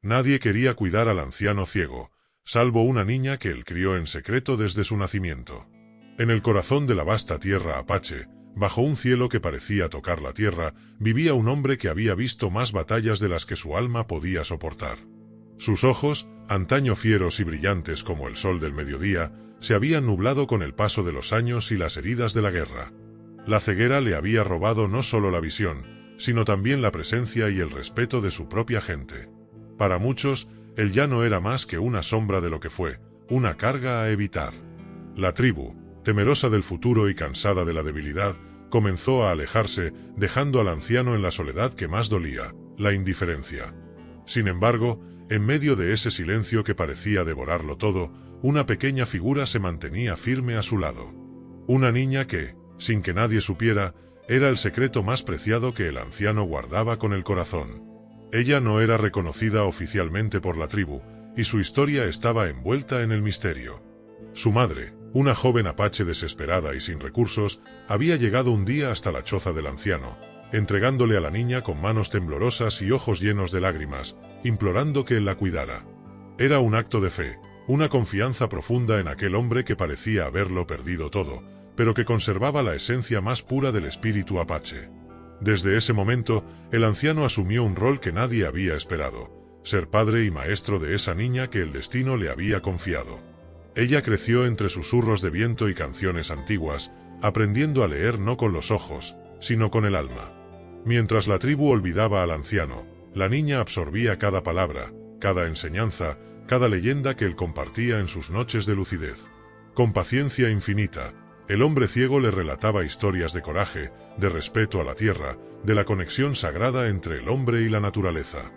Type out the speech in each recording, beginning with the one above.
Nadie quería cuidar al anciano ciego, salvo una niña que él crió en secreto desde su nacimiento. En el corazón de la vasta tierra apache, bajo un cielo que parecía tocar la tierra, vivía un hombre que había visto más batallas de las que su alma podía soportar. Sus ojos, antaño fieros y brillantes como el sol del mediodía, se habían nublado con el paso de los años y las heridas de la guerra. La ceguera le había robado no solo la visión, sino también la presencia y el respeto de su propia gente. Para muchos, él ya no era más que una sombra de lo que fue, una carga a evitar. La tribu, temerosa del futuro y cansada de la debilidad, comenzó a alejarse, dejando al anciano en la soledad que más dolía, la indiferencia. Sin embargo, en medio de ese silencio que parecía devorarlo todo, una pequeña figura se mantenía firme a su lado. Una niña que, sin que nadie supiera, era el secreto más preciado que el anciano guardaba con el corazón. Ella no era reconocida oficialmente por la tribu, y su historia estaba envuelta en el misterio. Su madre, una joven apache desesperada y sin recursos, había llegado un día hasta la choza del anciano, entregándole a la niña con manos temblorosas y ojos llenos de lágrimas, implorando que él la cuidara. Era un acto de fe, una confianza profunda en aquel hombre que parecía haberlo perdido todo, pero que conservaba la esencia más pura del espíritu apache. Desde ese momento, el anciano asumió un rol que nadie había esperado, ser padre y maestro de esa niña que el destino le había confiado. Ella creció entre susurros de viento y canciones antiguas, aprendiendo a leer no con los ojos, sino con el alma. Mientras la tribu olvidaba al anciano, la niña absorbía cada palabra, cada enseñanza, cada leyenda que él compartía en sus noches de lucidez. Con paciencia infinita, el hombre ciego le relataba historias de coraje, de respeto a la tierra, de la conexión sagrada entre el hombre y la naturaleza.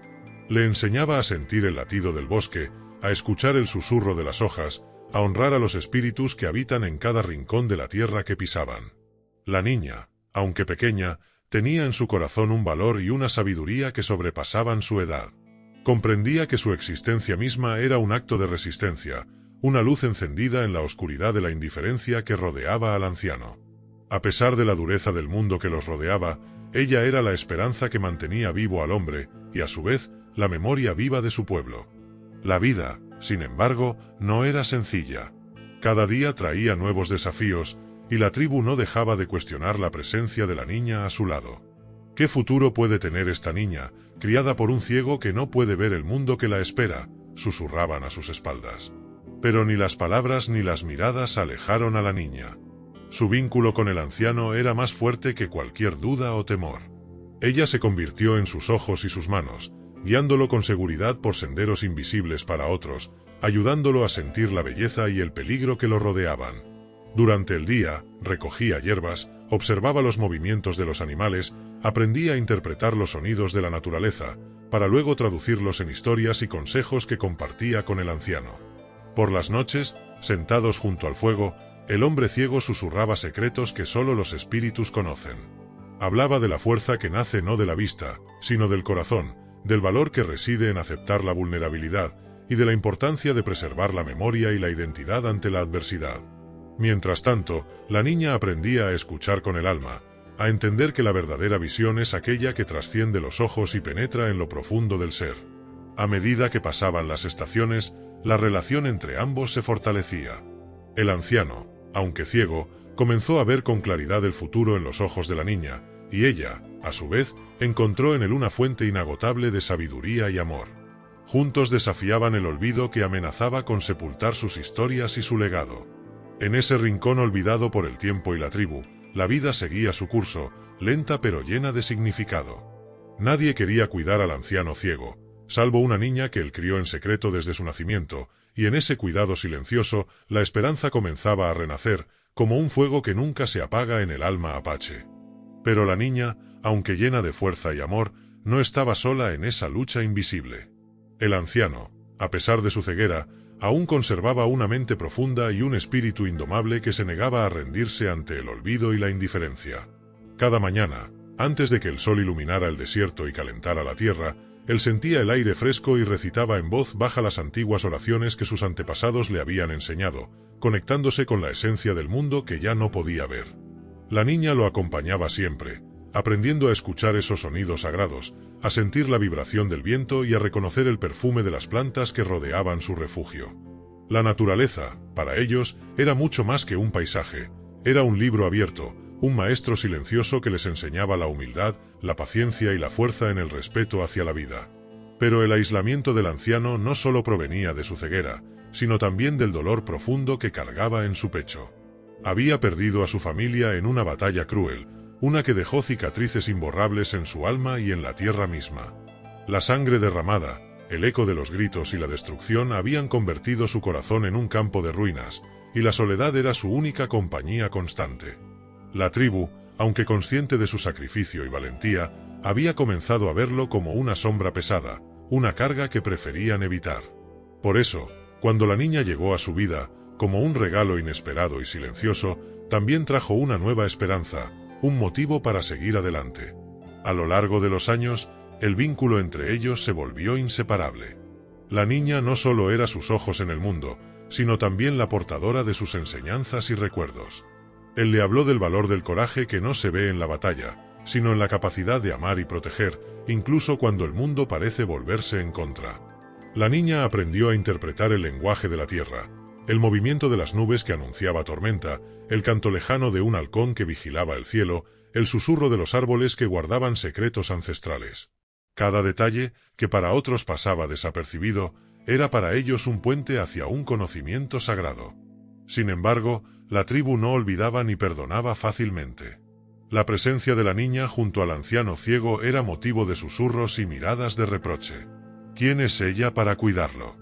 Le enseñaba a sentir el latido del bosque, a escuchar el susurro de las hojas, a honrar a los espíritus que habitan en cada rincón de la tierra que pisaban. La niña, aunque pequeña, tenía en su corazón un valor y una sabiduría que sobrepasaban su edad. Comprendía que su existencia misma era un acto de resistencia, una luz encendida en la oscuridad de la indiferencia que rodeaba al anciano. A pesar de la dureza del mundo que los rodeaba, ella era la esperanza que mantenía vivo al hombre, y a su vez, la memoria viva de su pueblo. La vida, sin embargo, no era sencilla. Cada día traía nuevos desafíos, y la tribu no dejaba de cuestionar la presencia de la niña a su lado. ¿Qué futuro puede tener esta niña, criada por un ciego que no puede ver el mundo que la espera?, susurraban a sus espaldas. Pero ni las palabras ni las miradas alejaron a la niña. Su vínculo con el anciano era más fuerte que cualquier duda o temor. Ella se convirtió en sus ojos y sus manos, guiándolo con seguridad por senderos invisibles para otros, ayudándolo a sentir la belleza y el peligro que lo rodeaban. Durante el día, recogía hierbas, observaba los movimientos de los animales, aprendía a interpretar los sonidos de la naturaleza, para luego traducirlos en historias y consejos que compartía con el anciano. Por las noches, sentados junto al fuego, el hombre ciego susurraba secretos que solo los espíritus conocen. Hablaba de la fuerza que nace no de la vista, sino del corazón, del valor que reside en aceptar la vulnerabilidad, y de la importancia de preservar la memoria y la identidad ante la adversidad. Mientras tanto, la niña aprendía a escuchar con el alma, a entender que la verdadera visión es aquella que trasciende los ojos y penetra en lo profundo del ser. A medida que pasaban las estaciones, la relación entre ambos se fortalecía. El anciano, aunque ciego, comenzó a ver con claridad el futuro en los ojos de la niña, y ella, a su vez, encontró en él una fuente inagotable de sabiduría y amor. Juntos desafiaban el olvido que amenazaba con sepultar sus historias y su legado. En ese rincón olvidado por el tiempo y la tribu, la vida seguía su curso, lenta pero llena de significado. Nadie quería cuidar al anciano ciego, salvo una niña que él crió en secreto desde su nacimiento, y en ese cuidado silencioso, la esperanza comenzaba a renacer, como un fuego que nunca se apaga en el alma apache. Pero la niña, aunque llena de fuerza y amor, no estaba sola en esa lucha invisible. El anciano, a pesar de su ceguera, aún conservaba una mente profunda y un espíritu indomable que se negaba a rendirse ante el olvido y la indiferencia. Cada mañana, antes de que el sol iluminara el desierto y calentara la tierra, él sentía el aire fresco y recitaba en voz baja las antiguas oraciones que sus antepasados le habían enseñado, conectándose con la esencia del mundo que ya no podía ver. La niña lo acompañaba siempre, aprendiendo a escuchar esos sonidos sagrados, a sentir la vibración del viento y a reconocer el perfume de las plantas que rodeaban su refugio. La naturaleza, para ellos, era mucho más que un paisaje, era un libro abierto, un maestro silencioso que les enseñaba la humildad, la paciencia y la fuerza en el respeto hacia la vida. Pero el aislamiento del anciano no solo provenía de su ceguera, sino también del dolor profundo que cargaba en su pecho. Había perdido a su familia en una batalla cruel, una que dejó cicatrices imborrables en su alma y en la tierra misma. La sangre derramada, el eco de los gritos y la destrucción habían convertido su corazón en un campo de ruinas, y la soledad era su única compañía constante. La tribu, aunque consciente de su sacrificio y valentía, había comenzado a verlo como una sombra pesada, una carga que preferían evitar. Por eso, cuando la niña llegó a su vida, como un regalo inesperado y silencioso, también trajo una nueva esperanza, un motivo para seguir adelante. A lo largo de los años, el vínculo entre ellos se volvió inseparable. La niña no solo era sus ojos en el mundo, sino también la portadora de sus enseñanzas y recuerdos. Él le habló del valor del coraje que no se ve en la batalla, sino en la capacidad de amar y proteger, incluso cuando el mundo parece volverse en contra. La niña aprendió a interpretar el lenguaje de la tierra, el movimiento de las nubes que anunciaba tormenta, el canto lejano de un halcón que vigilaba el cielo, el susurro de los árboles que guardaban secretos ancestrales. Cada detalle, que para otros pasaba desapercibido, era para ellos un puente hacia un conocimiento sagrado. Sin embargo, la tribu no olvidaba ni perdonaba fácilmente. La presencia de la niña junto al anciano ciego era motivo de susurros y miradas de reproche. ¿Quién es ella para cuidarlo?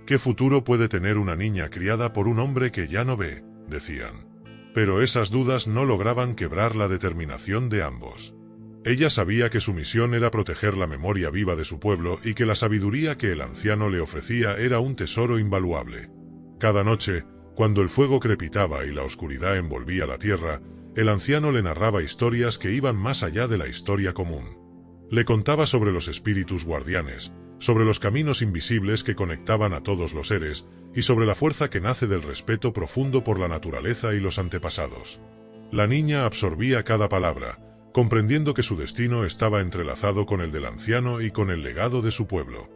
¿Qué futuro puede tener una niña criada por un hombre que ya no ve?, decían. Pero esas dudas no lograban quebrar la determinación de ambos. Ella sabía que su misión era proteger la memoria viva de su pueblo y que la sabiduría que el anciano le ofrecía era un tesoro invaluable. Cada noche, cuando el fuego crepitaba y la oscuridad envolvía la tierra, el anciano le narraba historias que iban más allá de la historia común. Le contaba sobre los espíritus guardianes, sobre los caminos invisibles que conectaban a todos los seres, y sobre la fuerza que nace del respeto profundo por la naturaleza y los antepasados. La niña absorbía cada palabra, comprendiendo que su destino estaba entrelazado con el del anciano y con el legado de su pueblo.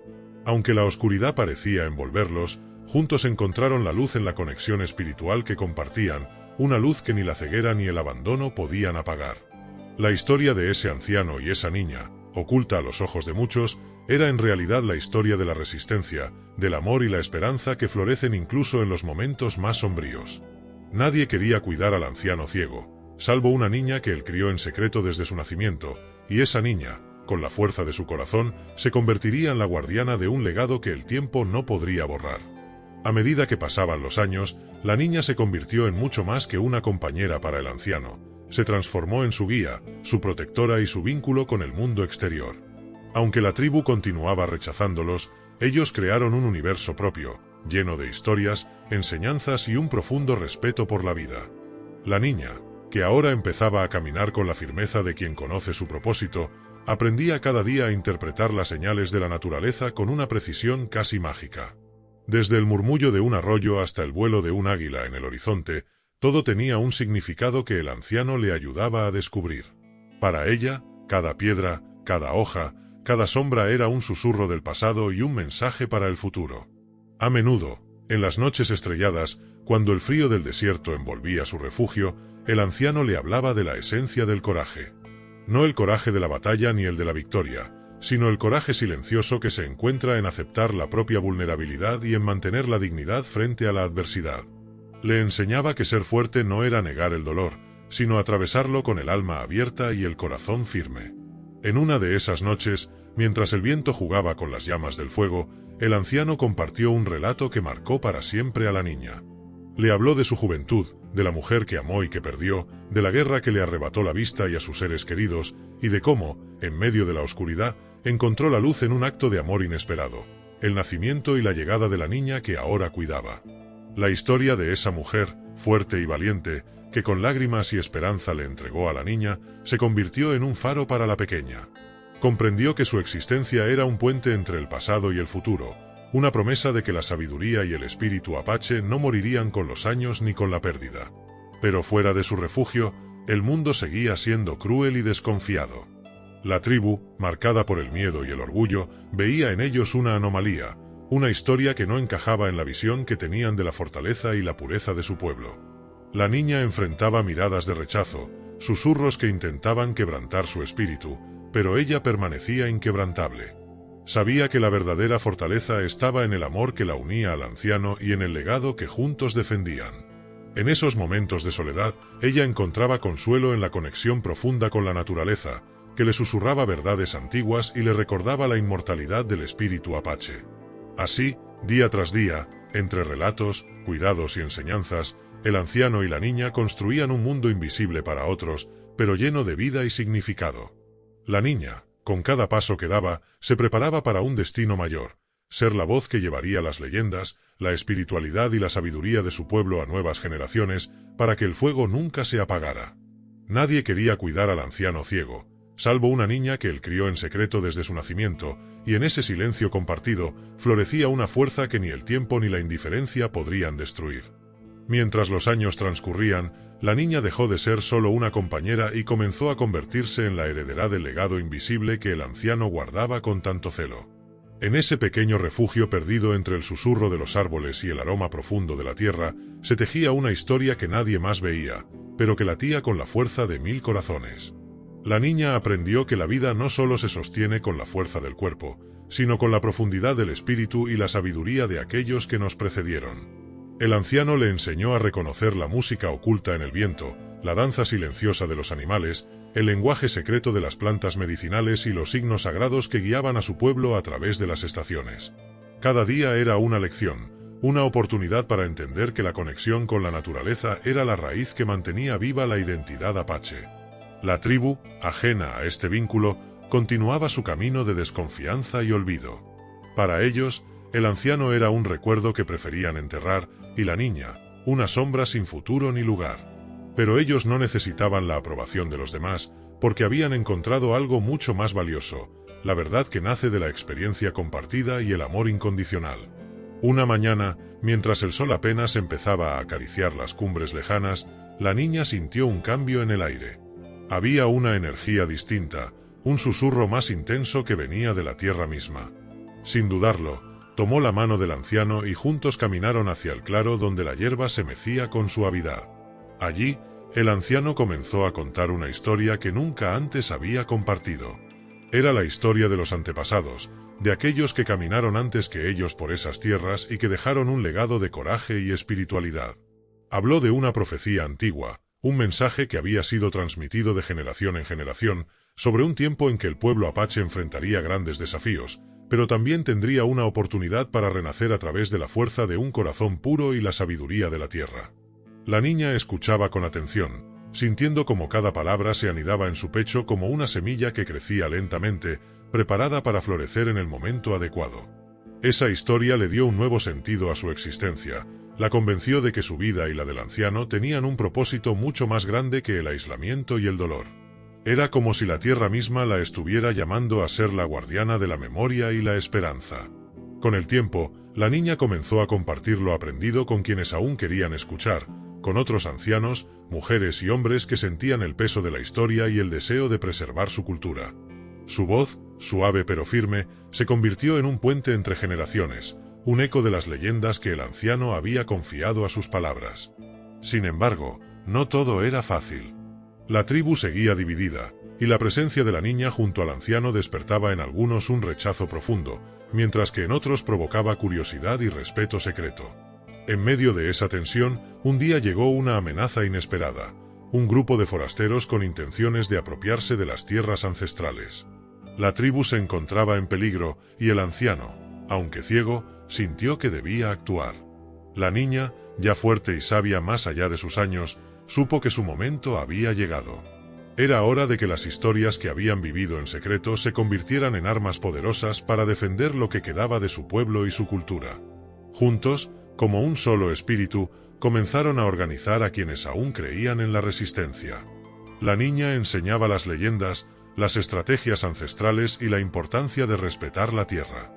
Aunque la oscuridad parecía envolverlos, juntos encontraron la luz en la conexión espiritual que compartían, una luz que ni la ceguera ni el abandono podían apagar. La historia de ese anciano y esa niña, oculta a los ojos de muchos, era en realidad la historia de la resistencia, del amor y la esperanza que florecen incluso en los momentos más sombríos. Nadie quería cuidar al anciano ciego, salvo una niña que él crió en secreto desde su nacimiento, y esa niña, con la fuerza de su corazón, se convertiría en la guardiana de un legado que el tiempo no podría borrar. A medida que pasaban los años, la niña se convirtió en mucho más que una compañera para el anciano. Se transformó en su guía, su protectora y su vínculo con el mundo exterior. Aunque la tribu continuaba rechazándolos, ellos crearon un universo propio, lleno de historias, enseñanzas y un profundo respeto por la vida. La niña, que ahora empezaba a caminar con la firmeza de quien conoce su propósito, aprendía cada día a interpretar las señales de la naturaleza con una precisión casi mágica. Desde el murmullo de un arroyo hasta el vuelo de un águila en el horizonte, todo tenía un significado que el anciano le ayudaba a descubrir. Para ella, cada piedra, cada hoja, cada sombra era un susurro del pasado y un mensaje para el futuro. A menudo, en las noches estrelladas, cuando el frío del desierto envolvía su refugio, el anciano le hablaba de la esencia del coraje. No el coraje de la batalla ni el de la victoria, sino el coraje silencioso que se encuentra en aceptar la propia vulnerabilidad y en mantener la dignidad frente a la adversidad. Le enseñaba que ser fuerte no era negar el dolor, sino atravesarlo con el alma abierta y el corazón firme. En una de esas noches, mientras el viento jugaba con las llamas del fuego, el anciano compartió un relato que marcó para siempre a la niña. Le habló de su juventud, de la mujer que amó y que perdió, de la guerra que le arrebató la vista y a sus seres queridos, y de cómo, en medio de la oscuridad, encontró la luz en un acto de amor inesperado, el nacimiento y la llegada de la niña que ahora cuidaba. La historia de esa mujer, fuerte y valiente, que con lágrimas y esperanza le entregó a la niña, se convirtió en un faro para la pequeña. Comprendió que su existencia era un puente entre el pasado y el futuro, una promesa de que la sabiduría y el espíritu apache no morirían con los años ni con la pérdida. Pero fuera de su refugio, El mundo seguía siendo cruel y desconfiado. La tribu, marcada por el miedo y el orgullo, veía en ellos una anomalía, una historia que no encajaba en la visión que tenían de la fortaleza y la pureza de su pueblo. La niña enfrentaba miradas de rechazo, susurros que intentaban quebrantar su espíritu, pero ella permanecía inquebrantable. Sabía que la verdadera fortaleza estaba en el amor que la unía al anciano y en el legado que juntos defendían. En esos momentos de soledad, ella encontraba consuelo en la conexión profunda con la naturaleza, que le susurraba verdades antiguas y le recordaba la inmortalidad del espíritu apache. Así, día tras día, entre relatos, cuidados y enseñanzas, el anciano y la niña construían un mundo invisible para otros, pero lleno de vida y significado. La niña, con cada paso que daba, se preparaba para un destino mayor, ser la voz que llevaría las leyendas, la espiritualidad y la sabiduría de su pueblo a nuevas generaciones, para que el fuego nunca se apagara. Nadie quería cuidar al anciano ciego, salvo una niña que él crió en secreto desde su nacimiento, y en ese silencio compartido florecía una fuerza que ni el tiempo ni la indiferencia podrían destruir. Mientras los años transcurrían, la niña dejó de ser solo una compañera y comenzó a convertirse en la heredera del legado invisible que el anciano guardaba con tanto celo. En ese pequeño refugio perdido entre el susurro de los árboles y el aroma profundo de la tierra, se tejía una historia que nadie más veía, pero que latía con la fuerza de 1000 corazones. La niña aprendió que la vida no solo se sostiene con la fuerza del cuerpo, sino con la profundidad del espíritu y la sabiduría de aquellos que nos precedieron. El anciano le enseñó a reconocer la música oculta en el viento, la danza silenciosa de los animales, el lenguaje secreto de las plantas medicinales y los signos sagrados que guiaban a su pueblo a través de las estaciones. Cada día era una lección, una oportunidad para entender que la conexión con la naturaleza era la raíz que mantenía viva la identidad apache. La tribu, ajena a este vínculo, continuaba su camino de desconfianza y olvido. Para ellos, el anciano era un recuerdo que preferían enterrar, y la niña, una sombra sin futuro ni lugar. Pero ellos no necesitaban la aprobación de los demás, porque habían encontrado algo mucho más valioso, la verdad que nace de la experiencia compartida y el amor incondicional. Una mañana, mientras el sol apenas empezaba a acariciar las cumbres lejanas, la niña sintió un cambio en el aire. Había una energía distinta, un susurro más intenso que venía de la tierra misma. Sin dudarlo, tomó la mano del anciano y juntos caminaron hacia el claro donde la hierba se mecía con suavidad. Allí, el anciano comenzó a contar una historia que nunca antes había compartido. Era la historia de los antepasados, de aquellos que caminaron antes que ellos por esas tierras y que dejaron un legado de coraje y espiritualidad. Habló de una profecía antigua, un mensaje que había sido transmitido de generación en generación, sobre un tiempo en que el pueblo apache enfrentaría grandes desafíos, pero también tendría una oportunidad para renacer a través de la fuerza de un corazón puro y la sabiduría de la tierra. La niña escuchaba con atención, sintiendo como cada palabra se anidaba en su pecho como una semilla que crecía lentamente, preparada para florecer en el momento adecuado. Esa historia le dio un nuevo sentido a su existencia, la convenció de que su vida y la del anciano tenían un propósito mucho más grande que el aislamiento y el dolor. Era como si la tierra misma la estuviera llamando a ser la guardiana de la memoria y la esperanza. Con el tiempo, la niña comenzó a compartir lo aprendido con quienes aún querían escuchar, con otros ancianos, mujeres y hombres que sentían el peso de la historia y el deseo de preservar su cultura. Su voz, suave pero firme, se convirtió en un puente entre generaciones, un eco de las leyendas que el anciano había confiado a sus palabras. Sin embargo, no todo era fácil. La tribu seguía dividida, y la presencia de la niña junto al anciano despertaba en algunos un rechazo profundo, mientras que en otros provocaba curiosidad y respeto secreto. En medio de esa tensión, un día llegó una amenaza inesperada, un grupo de forasteros con intenciones de apropiarse de las tierras ancestrales. La tribu se encontraba en peligro, y el anciano, aunque ciego, sintió que debía actuar. La niña, ya fuerte y sabia más allá de sus años, supo que su momento había llegado. Era hora de que las historias que habían vivido en secreto se convirtieran en armas poderosas para defender lo que quedaba de su pueblo y su cultura. Juntos, como un solo espíritu, comenzaron a organizar a quienes aún creían en la resistencia. La niña enseñaba las leyendas, las estrategias ancestrales y la importancia de respetar la tierra.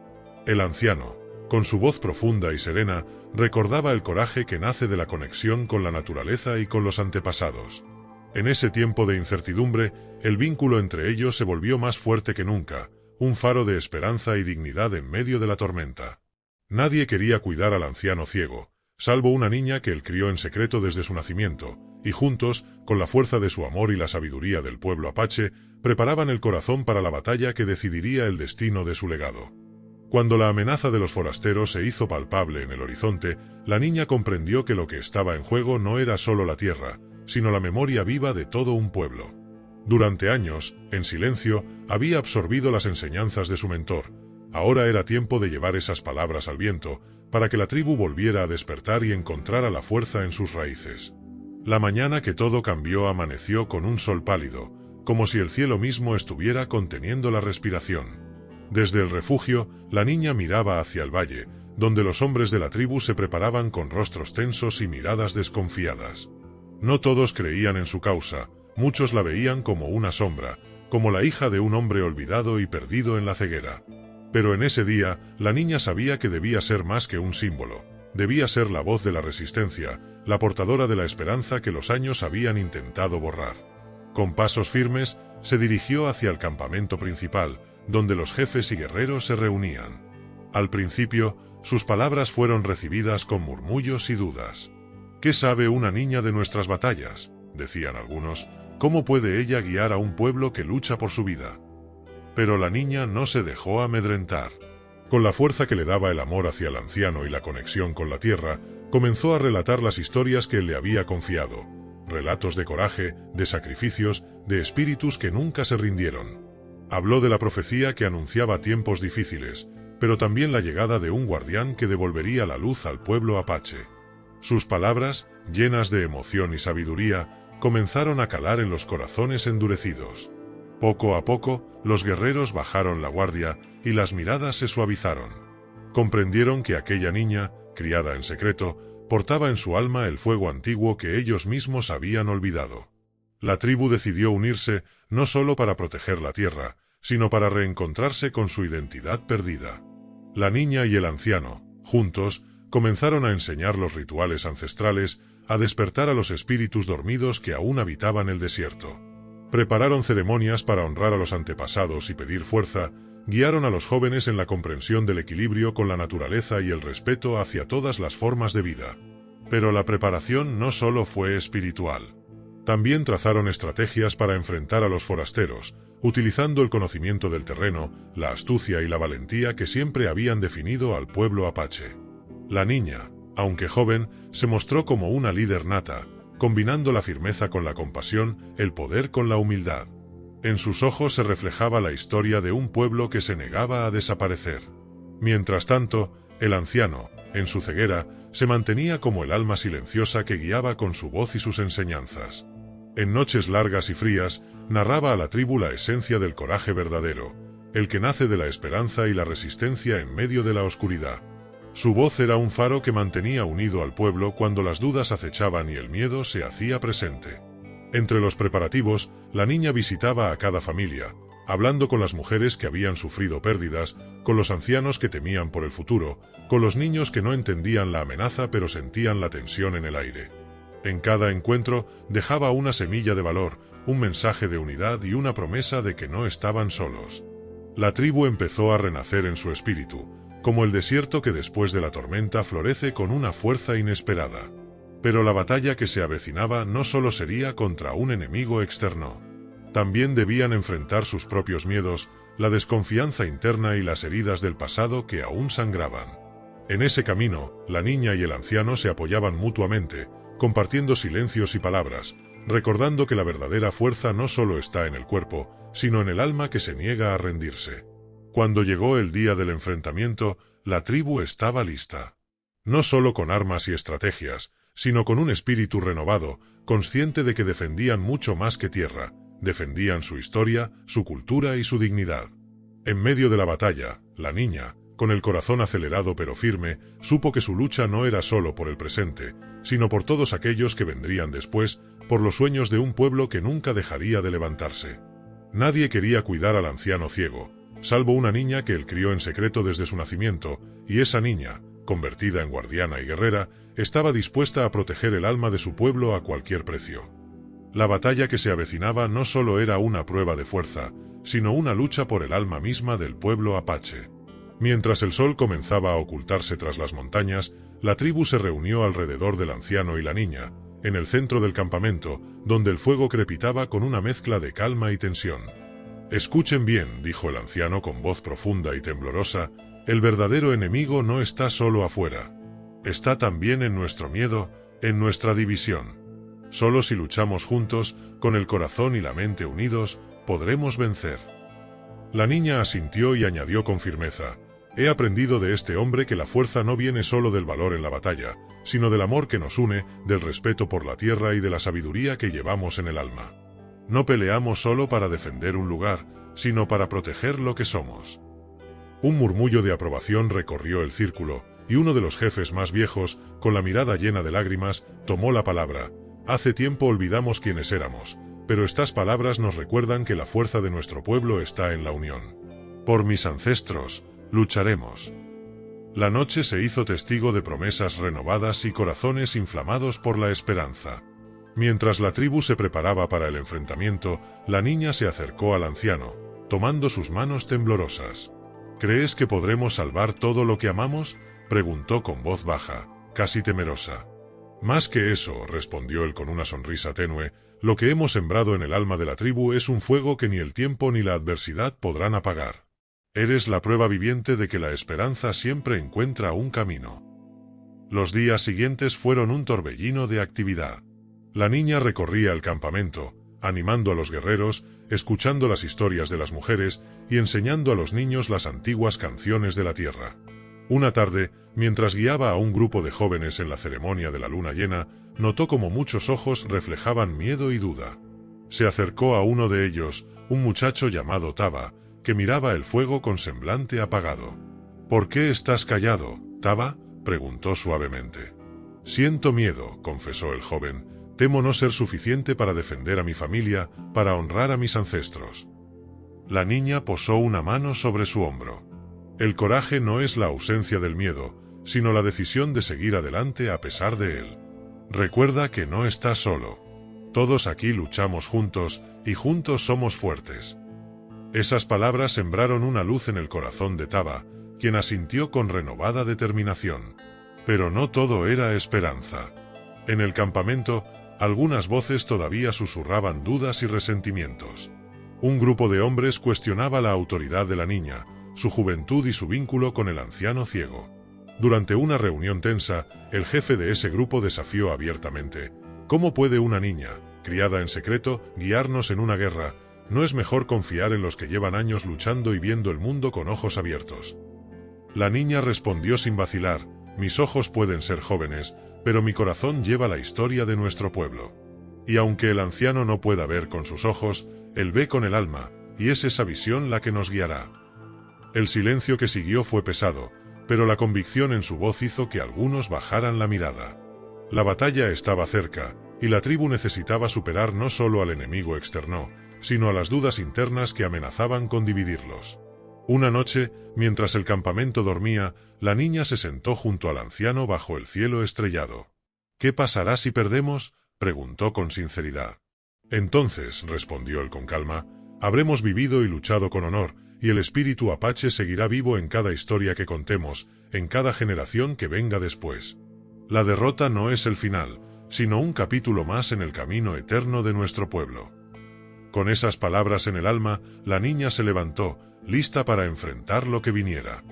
El anciano, con su voz profunda y serena, recordaba el coraje que nace de la conexión con la naturaleza y con los antepasados. En ese tiempo de incertidumbre, el vínculo entre ellos se volvió más fuerte que nunca, un faro de esperanza y dignidad en medio de la tormenta. Nadie quería cuidar al anciano ciego, salvo una niña que él crió en secreto desde su nacimiento, y juntos, con la fuerza de su amor y la sabiduría del pueblo apache, preparaban el corazón para la batalla que decidiría el destino de su legado. Cuando la amenaza de los forasteros se hizo palpable en el horizonte, la niña comprendió que lo que estaba en juego no era solo la tierra, sino la memoria viva de todo un pueblo. Durante años, en silencio, había absorbido las enseñanzas de su mentor. Ahora era tiempo de llevar esas palabras al viento, para que la tribu volviera a despertar y encontrara la fuerza en sus raíces. La mañana que todo cambió amaneció con un sol pálido, como si el cielo mismo estuviera conteniendo la respiración. Desde el refugio, la niña miraba hacia el valle, donde los hombres de la tribu se preparaban con rostros tensos y miradas desconfiadas. No todos creían en su causa, muchos la veían como una sombra, como la hija de un hombre olvidado y perdido en la ceguera. Pero en ese día, la niña sabía que debía ser más que un símbolo. Debía ser la voz de la resistencia, la portadora de la esperanza que los años habían intentado borrar. Con pasos firmes, se dirigió hacia el campamento principal, donde los jefes y guerreros se reunían. Al principio, sus palabras fueron recibidas con murmullos y dudas. ¿Qué sabe una niña de nuestras batallas?, decían algunos. ¿Cómo puede ella guiar a un pueblo que lucha por su vida? Pero la niña no se dejó amedrentar. Con la fuerza que le daba el amor hacia el anciano y la conexión con la tierra, comenzó a relatar las historias que él le había confiado. Relatos de coraje, de sacrificios, de espíritus que nunca se rindieron. Habló de la profecía que anunciaba tiempos difíciles, pero también la llegada de un guardián que devolvería la luz al pueblo apache. Sus palabras, llenas de emoción y sabiduría, comenzaron a calar en los corazones endurecidos. Poco a poco, los guerreros bajaron la guardia y las miradas se suavizaron. Comprendieron que aquella niña, criada en secreto, portaba en su alma el fuego antiguo que ellos mismos habían olvidado. La tribu decidió unirse, no solo para proteger la tierra, sino para reencontrarse con su identidad perdida. La niña y el anciano, juntos, comenzaron a enseñar los rituales ancestrales, a despertar a los espíritus dormidos que aún habitaban el desierto. Prepararon ceremonias para honrar a los antepasados y pedir fuerza, guiaron a los jóvenes en la comprensión del equilibrio con la naturaleza y el respeto hacia todas las formas de vida. Pero la preparación no solo fue espiritual. También trazaron estrategias para enfrentar a los forasteros, utilizando el conocimiento del terreno, la astucia y la valentía que siempre habían definido al pueblo apache. La niña, aunque joven, se mostró como una líder nata, combinando la firmeza con la compasión, el poder con la humildad. En sus ojos se reflejaba la historia de un pueblo que se negaba a desaparecer. Mientras tanto, el anciano, en su ceguera, se mantenía como el alma silenciosa que guiaba con su voz y sus enseñanzas. En noches largas y frías, narraba a la tribu la esencia del coraje verdadero, el que nace de la esperanza y la resistencia en medio de la oscuridad. Su voz era un faro que mantenía unido al pueblo cuando las dudas acechaban y el miedo se hacía presente. Entre los preparativos, la niña visitaba a cada familia, hablando con las mujeres que habían sufrido pérdidas, con los ancianos que temían por el futuro, con los niños que no entendían la amenaza pero sentían la tensión en el aire. En cada encuentro dejaba una semilla de valor, un mensaje de unidad y una promesa de que no estaban solos. La tribu empezó a renacer en su espíritu, como el desierto que después de la tormenta florece con una fuerza inesperada. Pero la batalla que se avecinaba no solo sería contra un enemigo externo. También debían enfrentar sus propios miedos, la desconfianza interna y las heridas del pasado que aún sangraban. En ese camino, la niña y el anciano se apoyaban mutuamente, compartiendo silencios y palabras, recordando que la verdadera fuerza no solo está en el cuerpo, sino en el alma que se niega a rendirse. Cuando llegó el día del enfrentamiento, la tribu estaba lista. No solo con armas y estrategias, sino con un espíritu renovado, consciente de que defendían mucho más que tierra, defendían su historia, su cultura y su dignidad. En medio de la batalla, la niña, con el corazón acelerado pero firme, supo que su lucha no era solo por el presente, sino por todos aquellos que vendrían después, por los sueños de un pueblo que nunca dejaría de levantarse. Nadie quería cuidar al anciano ciego, salvo una niña que él crió en secreto desde su nacimiento, y esa niña, convertida en guardiana y guerrera, estaba dispuesta a proteger el alma de su pueblo a cualquier precio. La batalla que se avecinaba no solo era una prueba de fuerza, sino una lucha por el alma misma del pueblo apache. Mientras el sol comenzaba a ocultarse tras las montañas, la tribu se reunió alrededor del anciano y la niña, en el centro del campamento, donde el fuego crepitaba con una mezcla de calma y tensión. «Escuchen bien», dijo el anciano con voz profunda y temblorosa, «el verdadero enemigo no está solo afuera. Está también en nuestro miedo, en nuestra división. Solo si luchamos juntos, con el corazón y la mente unidos, podremos vencer». La niña asintió y añadió con firmeza, «He aprendido de este hombre que la fuerza no viene solo del valor en la batalla, sino del amor que nos une, del respeto por la tierra y de la sabiduría que llevamos en el alma. No peleamos solo para defender un lugar, sino para proteger lo que somos». Un murmullo de aprobación recorrió el círculo, y uno de los jefes más viejos, con la mirada llena de lágrimas, tomó la palabra. «Hace tiempo olvidamos quiénes éramos, pero estas palabras nos recuerdan que la fuerza de nuestro pueblo está en la unión. Por mis ancestros, lucharemos». La noche se hizo testigo de promesas renovadas y corazones inflamados por la esperanza. Mientras la tribu se preparaba para el enfrentamiento, la niña se acercó al anciano, tomando sus manos temblorosas. «¿Crees que podremos salvar todo lo que amamos?», preguntó con voz baja, casi temerosa. «Más que eso», respondió él con una sonrisa tenue, «lo que hemos sembrado en el alma de la tribu es un fuego que ni el tiempo ni la adversidad podrán apagar. Eres la prueba viviente de que la esperanza siempre encuentra un camino». Los días siguientes fueron un torbellino de actividad. La niña recorría el campamento, animando a los guerreros, escuchando las historias de las mujeres y enseñando a los niños las antiguas canciones de la tierra. Una tarde, mientras guiaba a un grupo de jóvenes en la ceremonia de la luna llena, notó como muchos ojos reflejaban miedo y duda. Se acercó a uno de ellos, un muchacho llamado Taba, que miraba el fuego con semblante apagado. «¿Por qué estás callado, Taba?», preguntó suavemente. «Siento miedo», confesó el joven, «temo no ser suficiente para defender a mi familia, para honrar a mis ancestros». La niña posó una mano sobre su hombro. «El coraje no es la ausencia del miedo, sino la decisión de seguir adelante a pesar de él. Recuerda que no estás solo. Todos aquí luchamos juntos, y juntos somos fuertes». Esas palabras sembraron una luz en el corazón de Taba, quien asintió con renovada determinación. Pero no todo era esperanza. En el campamento, algunas voces todavía susurraban dudas y resentimientos. Un grupo de hombres cuestionaba la autoridad de la niña, su juventud y su vínculo con el anciano ciego. Durante una reunión tensa, el jefe de ese grupo desafió abiertamente: «¿Cómo puede una niña, criada en secreto, guiarnos en una guerra? ¿No es mejor confiar en los que llevan años luchando y viendo el mundo con ojos abiertos?». La niña respondió sin vacilar: «Mis ojos pueden ser jóvenes, pero mi corazón lleva la historia de nuestro pueblo. Y aunque el anciano no pueda ver con sus ojos, él ve con el alma, y es esa visión la que nos guiará». El silencio que siguió fue pesado, pero la convicción en su voz hizo que algunos bajaran la mirada. La batalla estaba cerca, y la tribu necesitaba superar no solo al enemigo externo, sino a las dudas internas que amenazaban con dividirlos. Una noche, mientras el campamento dormía, la niña se sentó junto al anciano bajo el cielo estrellado. «¿Qué pasará si perdemos?», preguntó con sinceridad. «Entonces», respondió él con calma, «habremos vivido y luchado con honor, y el espíritu apache seguirá vivo en cada historia que contemos, en cada generación que venga después. La derrota no es el final, sino un capítulo más en el camino eterno de nuestro pueblo». Con esas palabras en el alma, la niña se levantó, lista para enfrentar lo que viniera.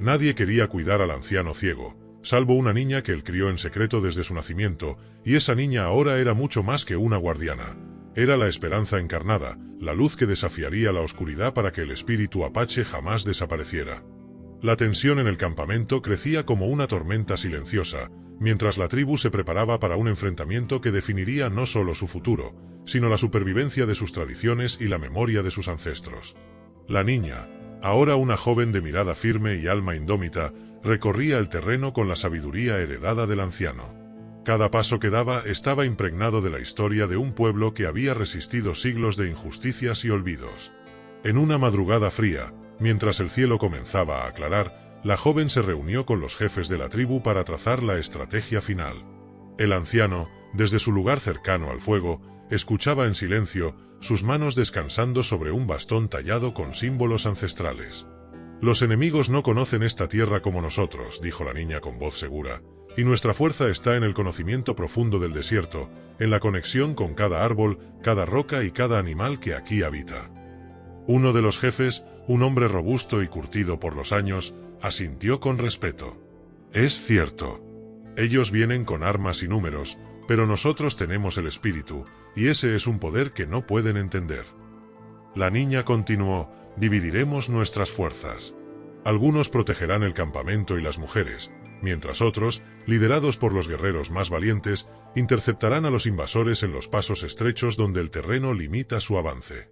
Nadie quería cuidar al anciano ciego, salvo una niña que él crió en secreto desde su nacimiento, y esa niña ahora era mucho más que una guardiana. Era la esperanza encarnada, la luz que desafiaría la oscuridad para que el espíritu apache jamás desapareciera. La tensión en el campamento crecía como una tormenta silenciosa, mientras la tribu se preparaba para un enfrentamiento que definiría no solo su futuro, sino la supervivencia de sus tradiciones y la memoria de sus ancestros. La niña, ahora una joven de mirada firme y alma indómita, recorría el terreno con la sabiduría heredada del anciano. Cada paso que daba estaba impregnado de la historia de un pueblo que había resistido siglos de injusticias y olvidos. En una madrugada fría, mientras el cielo comenzaba a aclarar, la joven se reunió con los jefes de la tribu para trazar la estrategia final. El anciano, desde su lugar cercano al fuego, escuchaba en silencio, sus manos descansando sobre un bastón tallado con símbolos ancestrales. «Los enemigos no conocen esta tierra como nosotros», dijo la niña con voz segura, «y nuestra fuerza está en el conocimiento profundo del desierto, en la conexión con cada árbol, cada roca y cada animal que aquí habita». Uno de los jefes, un hombre robusto y curtido por los años, asintió con respeto. «Es cierto. Ellos vienen con armas y números, pero nosotros tenemos el espíritu, y ese es un poder que no pueden entender». La niña continuó: «Dividiremos nuestras fuerzas. Algunos protegerán el campamento y las mujeres, mientras otros, liderados por los guerreros más valientes, interceptarán a los invasores en los pasos estrechos donde el terreno limita su avance».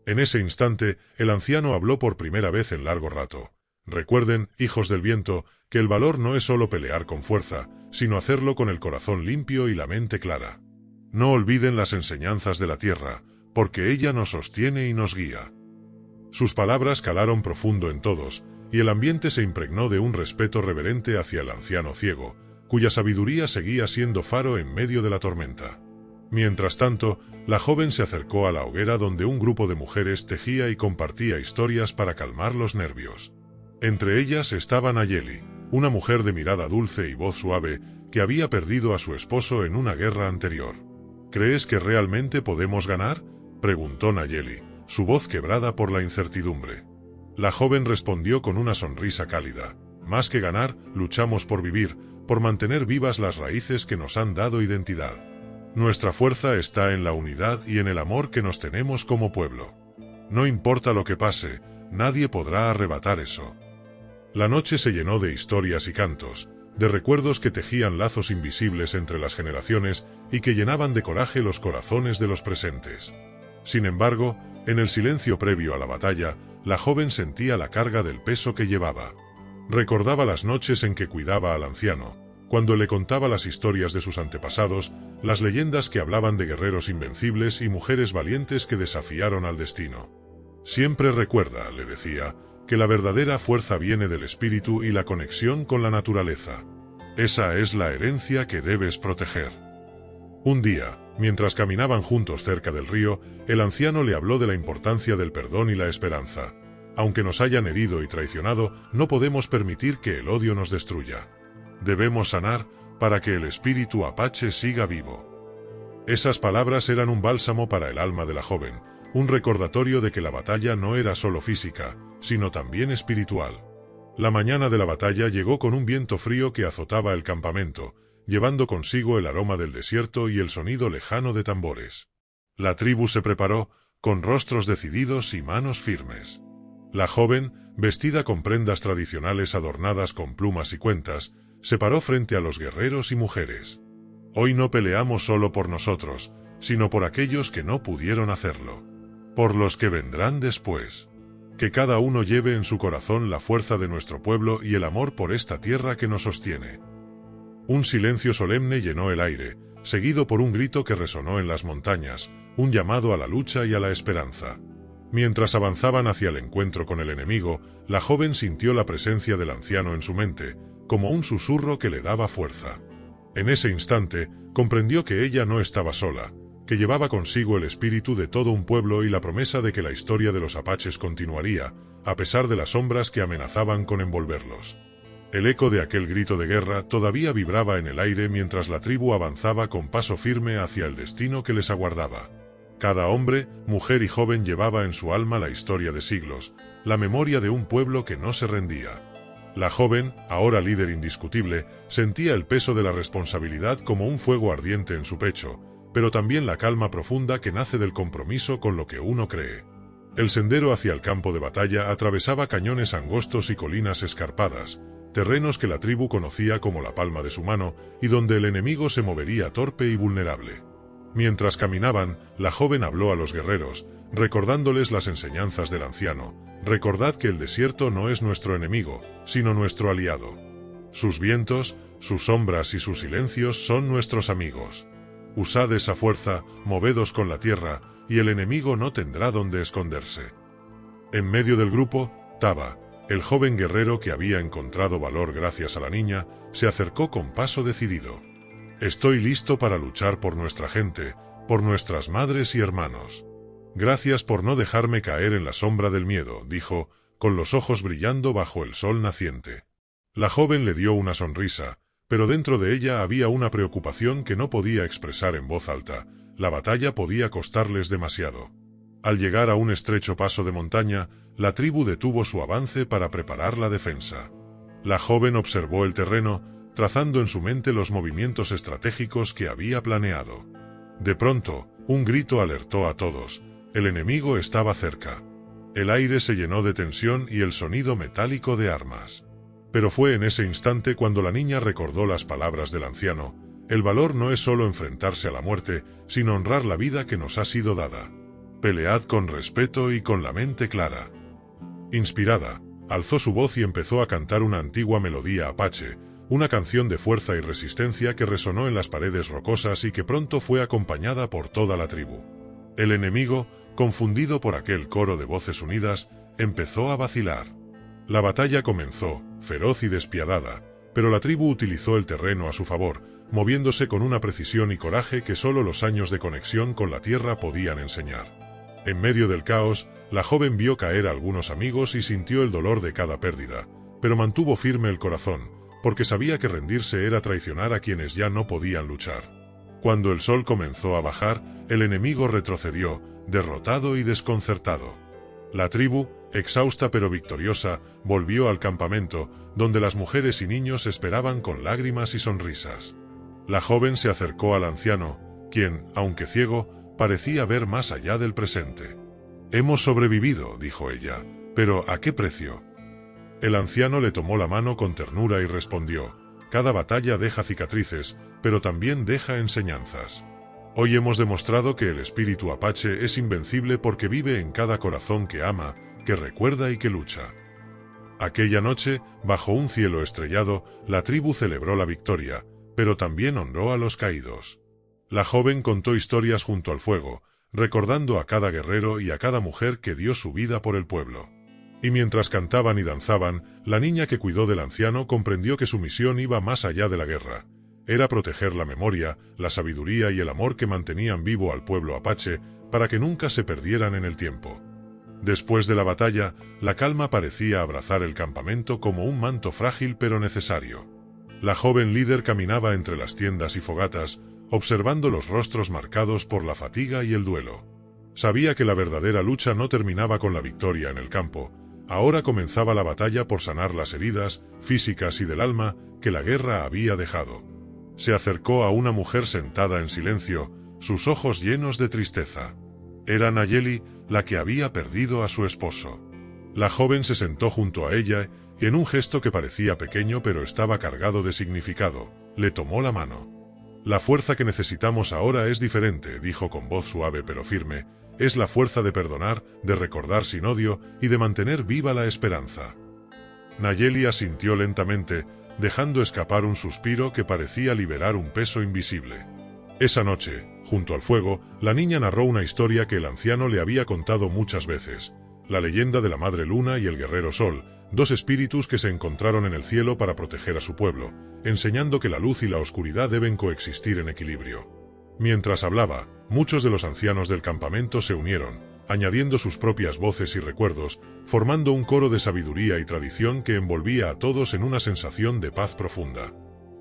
En ese instante, el anciano habló por primera vez en largo rato. «Recuerden, hijos del viento, que el valor no es solo pelear con fuerza, sino hacerlo con el corazón limpio y la mente clara. No olviden las enseñanzas de la tierra, porque ella nos sostiene y nos guía». Sus palabras calaron profundo en todos, y el ambiente se impregnó de un respeto reverente hacia el anciano ciego, cuya sabiduría seguía siendo faro en medio de la tormenta. Mientras tanto, la joven se acercó a la hoguera donde un grupo de mujeres tejía y compartía historias para calmar los nervios. Entre ellas estaba Nayeli, una mujer de mirada dulce y voz suave, que había perdido a su esposo en una guerra anterior. «¿Crees que realmente podemos ganar?», preguntó Nayeli, su voz quebrada por la incertidumbre. La joven respondió con una sonrisa cálida: «Más que ganar, luchamos por vivir, por mantener vivas las raíces que nos han dado identidad. Nuestra fuerza está en la unidad y en el amor que nos tenemos como pueblo. No importa lo que pase, nadie podrá arrebatar eso». La noche se llenó de historias y cantos, de recuerdos que tejían lazos invisibles entre las generaciones y que llenaban de coraje los corazones de los presentes. Sin embargo, en el silencio previo a la batalla, la joven sentía la carga del peso que llevaba. Recordaba las noches en que cuidaba al anciano, cuando le contaba las historias de sus antepasados, las leyendas que hablaban de guerreros invencibles y mujeres valientes que desafiaron al destino. «Siempre recuerda», le decía, «que la verdadera fuerza viene del espíritu y la conexión con la naturaleza. Esa es la herencia que debes proteger». Un día, mientras caminaban juntos cerca del río, el anciano le habló de la importancia del perdón y la esperanza. «Aunque nos hayan herido y traicionado, no podemos permitir que el odio nos destruya. Debemos sanar, para que el espíritu apache siga vivo». Esas palabras eran un bálsamo para el alma de la joven, un recordatorio de que la batalla no era solo física, sino también espiritual. La mañana de la batalla llegó con un viento frío que azotaba el campamento, llevando consigo el aroma del desierto y el sonido lejano de tambores. La tribu se preparó, con rostros decididos y manos firmes. La joven, vestida con prendas tradicionales adornadas con plumas y cuentas, se paró frente a los guerreros y mujeres. «Hoy no peleamos solo por nosotros, sino por aquellos que no pudieron hacerlo. Por los que vendrán después. Que cada uno lleve en su corazón la fuerza de nuestro pueblo y el amor por esta tierra que nos sostiene». Un silencio solemne llenó el aire, seguido por un grito que resonó en las montañas, un llamado a la lucha y a la esperanza. Mientras avanzaban hacia el encuentro con el enemigo, la joven sintió la presencia del anciano en su mente, como un susurro que le daba fuerza. En ese instante, comprendió que ella no estaba sola, que llevaba consigo el espíritu de todo un pueblo y la promesa de que la historia de los apaches continuaría, a pesar de las sombras que amenazaban con envolverlos. El eco de aquel grito de guerra todavía vibraba en el aire mientras la tribu avanzaba con paso firme hacia el destino que les aguardaba. Cada hombre, mujer y joven llevaba en su alma la historia de siglos, la memoria de un pueblo que no se rendía. La joven, ahora líder indiscutible, sentía el peso de la responsabilidad como un fuego ardiente en su pecho, pero también la calma profunda que nace del compromiso con lo que uno cree. El sendero hacia el campo de batalla atravesaba cañones angostos y colinas escarpadas, terrenos que la tribu conocía como la palma de su mano y donde el enemigo se movería torpe y vulnerable. Mientras caminaban, la joven habló a los guerreros, recordándoles las enseñanzas del anciano: «Recordad que el desierto no es nuestro enemigo, sino nuestro aliado. Sus vientos, sus sombras y sus silencios son nuestros amigos. Usad esa fuerza, movedos con la tierra, y el enemigo no tendrá donde esconderse». En medio del grupo, Taba, el joven guerrero que había encontrado valor gracias a la niña, se acercó con paso decidido. «Estoy listo para luchar por nuestra gente, por nuestras madres y hermanos. Gracias por no dejarme caer en la sombra del miedo, dijo, con los ojos brillando bajo el sol naciente. La joven le dio una sonrisa, pero dentro de ella había una preocupación que no podía expresar en voz alta. La batalla podía costarles demasiado. Al llegar a un estrecho paso de montaña, la tribu detuvo su avance para preparar la defensa. La joven observó el terreno, trazando en su mente los movimientos estratégicos que había planeado. De pronto, un grito alertó a todos. El enemigo estaba cerca. El aire se llenó de tensión y el sonido metálico de armas. Pero fue en ese instante cuando la niña recordó las palabras del anciano. El valor no es solo enfrentarse a la muerte, sino honrar la vida que nos ha sido dada. Pelead con respeto y con la mente clara. Inspirada, alzó su voz y empezó a cantar una antigua melodía apache, una canción de fuerza y resistencia que resonó en las paredes rocosas y que pronto fue acompañada por toda la tribu. El enemigo, confundido por aquel coro de voces unidas, empezó a vacilar. La batalla comenzó, feroz y despiadada, pero la tribu utilizó el terreno a su favor, moviéndose con una precisión y coraje que solo los años de conexión con la tierra podían enseñar. En medio del caos, la joven vio caer a algunos amigos y sintió el dolor de cada pérdida, pero mantuvo firme el corazón, porque sabía que rendirse era traicionar a quienes ya no podían luchar. Cuando el sol comenzó a bajar, el enemigo retrocedió, derrotado y desconcertado. La tribu, exhausta pero victoriosa, volvió al campamento, donde las mujeres y niños esperaban con lágrimas y sonrisas. La joven se acercó al anciano, quien, aunque ciego, parecía ver más allá del presente. «Hemos sobrevivido», dijo ella, «pero ¿a qué precio?». El anciano le tomó la mano con ternura y respondió, «Cada batalla deja cicatrices, pero también deja enseñanzas. Hoy hemos demostrado que el espíritu apache es invencible porque vive en cada corazón que ama, que recuerda y que lucha». Aquella noche, bajo un cielo estrellado, la tribu celebró la victoria, pero también honró a los caídos. La joven contó historias junto al fuego, recordando a cada guerrero y a cada mujer que dio su vida por el pueblo. Y mientras cantaban y danzaban, la niña que cuidó del anciano comprendió que su misión iba más allá de la guerra. Era proteger la memoria, la sabiduría y el amor que mantenían vivo al pueblo apache, para que nunca se perdieran en el tiempo. Después de la batalla, la calma parecía abrazar el campamento como un manto frágil pero necesario. La joven líder caminaba entre las tiendas y fogatas, observando los rostros marcados por la fatiga y el duelo. Sabía que la verdadera lucha no terminaba con la victoria en el campo. Ahora comenzaba la batalla por sanar las heridas, físicas y del alma, que la guerra había dejado. Se acercó a una mujer sentada en silencio, sus ojos llenos de tristeza. Era Nayeli, la que había perdido a su esposo. La joven se sentó junto a ella y, en un gesto que parecía pequeño pero estaba cargado de significado, le tomó la mano. «La fuerza que necesitamos ahora es diferente», dijo con voz suave pero firme. «Es la fuerza de perdonar, de recordar sin odio y de mantener viva la esperanza». Nayeli asintió lentamente, dejando escapar un suspiro que parecía liberar un peso invisible. Esa noche, junto al fuego, la niña narró una historia que el anciano le había contado muchas veces. La leyenda de la Madre Luna y el Guerrero Sol, dos espíritus que se encontraron en el cielo para proteger a su pueblo, enseñando que la luz y la oscuridad deben coexistir en equilibrio. Mientras hablaba, muchos de los ancianos del campamento se unieron, añadiendo sus propias voces y recuerdos, formando un coro de sabiduría y tradición que envolvía a todos en una sensación de paz profunda.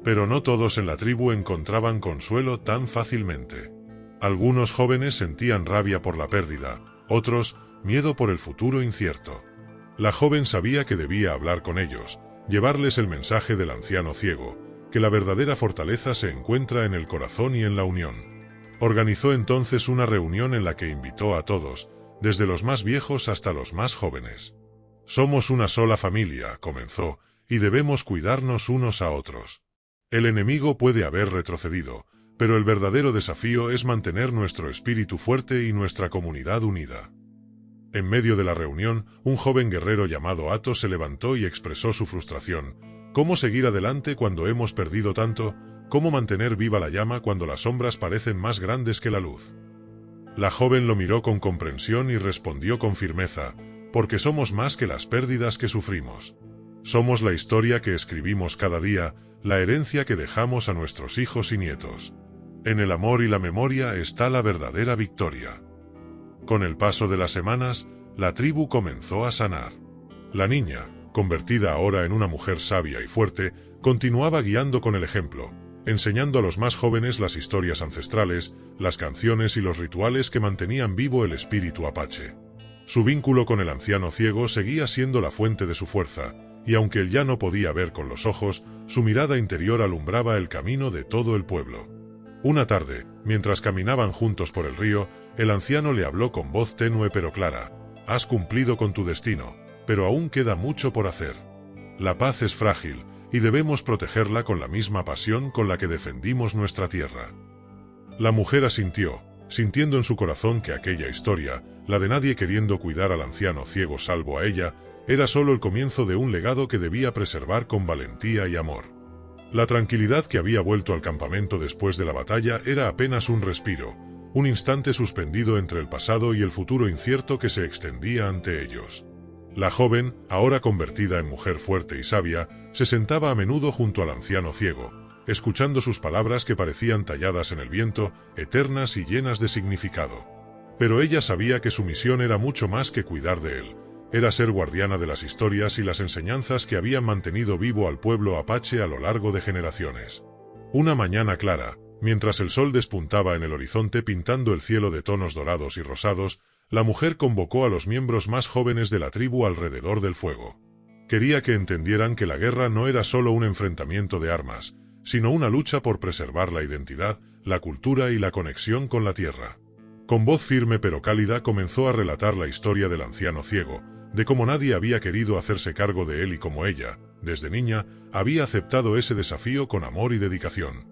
Pero no todos en la tribu encontraban consuelo tan fácilmente. Algunos jóvenes sentían rabia por la pérdida, otros, miedo por el futuro incierto. La joven sabía que debía hablar con ellos, llevarles el mensaje del anciano ciego, que la verdadera fortaleza se encuentra en el corazón y en la unión. Organizó entonces una reunión en la que invitó a todos, desde los más viejos hasta los más jóvenes. «Somos una sola familia», comenzó, «y debemos cuidarnos unos a otros. El enemigo puede haber retrocedido, pero el verdadero desafío es mantener nuestro espíritu fuerte y nuestra comunidad unida». En medio de la reunión, un joven guerrero llamado Ato se levantó y expresó su frustración. ¿Cómo seguir adelante cuando hemos perdido tanto? ¿Cómo mantener viva la llama cuando las sombras parecen más grandes que la luz? La joven lo miró con comprensión y respondió con firmeza, «Porque somos más que las pérdidas que sufrimos. Somos la historia que escribimos cada día, la herencia que dejamos a nuestros hijos y nietos. En el amor y la memoria está la verdadera victoria. Con el paso de las semanas, la tribu comenzó a sanar. La niña, convertida ahora en una mujer sabia y fuerte, continuaba guiando con el ejemplo, enseñando a los más jóvenes las historias ancestrales, las canciones y los rituales que mantenían vivo el espíritu apache. Su vínculo con el anciano ciego seguía siendo la fuente de su fuerza, y aunque él ya no podía ver con los ojos, su mirada interior alumbraba el camino de todo el pueblo. Una tarde, mientras caminaban juntos por el río, el anciano le habló con voz tenue pero clara: «Has cumplido con tu destino, pero aún queda mucho por hacer. La paz es frágil, y debemos protegerla con la misma pasión con la que defendimos nuestra tierra». La mujer asintió, sintiendo en su corazón que aquella historia, la de nadie queriendo cuidar al anciano ciego salvo a ella, era solo el comienzo de un legado que debía preservar con valentía y amor. La tranquilidad que había vuelto al campamento después de la batalla era apenas un respiro, un instante suspendido entre el pasado y el futuro incierto que se extendía ante ellos. La joven, ahora convertida en mujer fuerte y sabia, se sentaba a menudo junto al anciano ciego, escuchando sus palabras que parecían talladas en el viento, eternas y llenas de significado. Pero ella sabía que su misión era mucho más que cuidar de él. Era ser guardiana de las historias y las enseñanzas que habían mantenido vivo al pueblo apache a lo largo de generaciones. Una mañana clara, mientras el sol despuntaba en el horizonte pintando el cielo de tonos dorados y rosados, la mujer convocó a los miembros más jóvenes de la tribu alrededor del fuego. Quería que entendieran que la guerra no era solo un enfrentamiento de armas, sino una lucha por preservar la identidad, la cultura y la conexión con la tierra. Con voz firme pero cálida comenzó a relatar la historia del anciano ciego, de cómo nadie había querido hacerse cargo de él y cómo ella, desde niña, había aceptado ese desafío con amor y dedicación.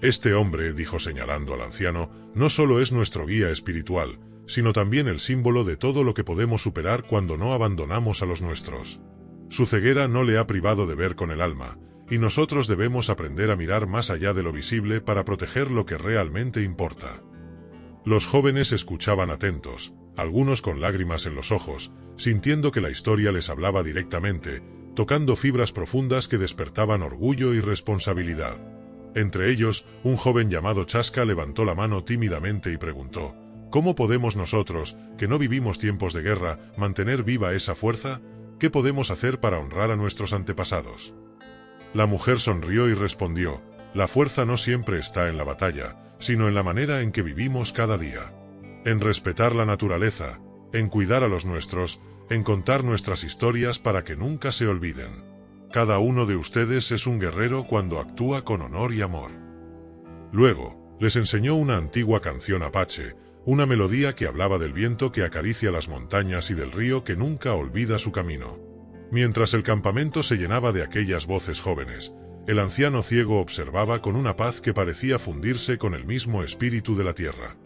«Este hombre», dijo señalando al anciano, «no solo es nuestro guía espiritual, sino también el símbolo de todo lo que podemos superar cuando no abandonamos a los nuestros. Su ceguera no le ha privado de ver con el alma, y nosotros debemos aprender a mirar más allá de lo visible para proteger lo que realmente importa». Los jóvenes escuchaban atentos, algunos con lágrimas en los ojos, sintiendo que la historia les hablaba directamente, tocando fibras profundas que despertaban orgullo y responsabilidad. Entre ellos, un joven llamado Chaska levantó la mano tímidamente y preguntó: «¿Cómo podemos nosotros, que no vivimos tiempos de guerra, mantener viva esa fuerza? ¿Qué podemos hacer para honrar a nuestros antepasados?». La mujer sonrió y respondió: «La fuerza no siempre está en la batalla, sino en la manera en que vivimos cada día. En respetar la naturaleza, en cuidar a los nuestros, en contar nuestras historias para que nunca se olviden. Cada uno de ustedes es un guerrero cuando actúa con honor y amor». Luego, les enseñó una antigua canción apache, una melodía que hablaba del viento que acaricia las montañas y del río que nunca olvida su camino. Mientras el campamento se llenaba de aquellas voces jóvenes, el anciano ciego observaba con una paz que parecía fundirse con el mismo espíritu de la tierra.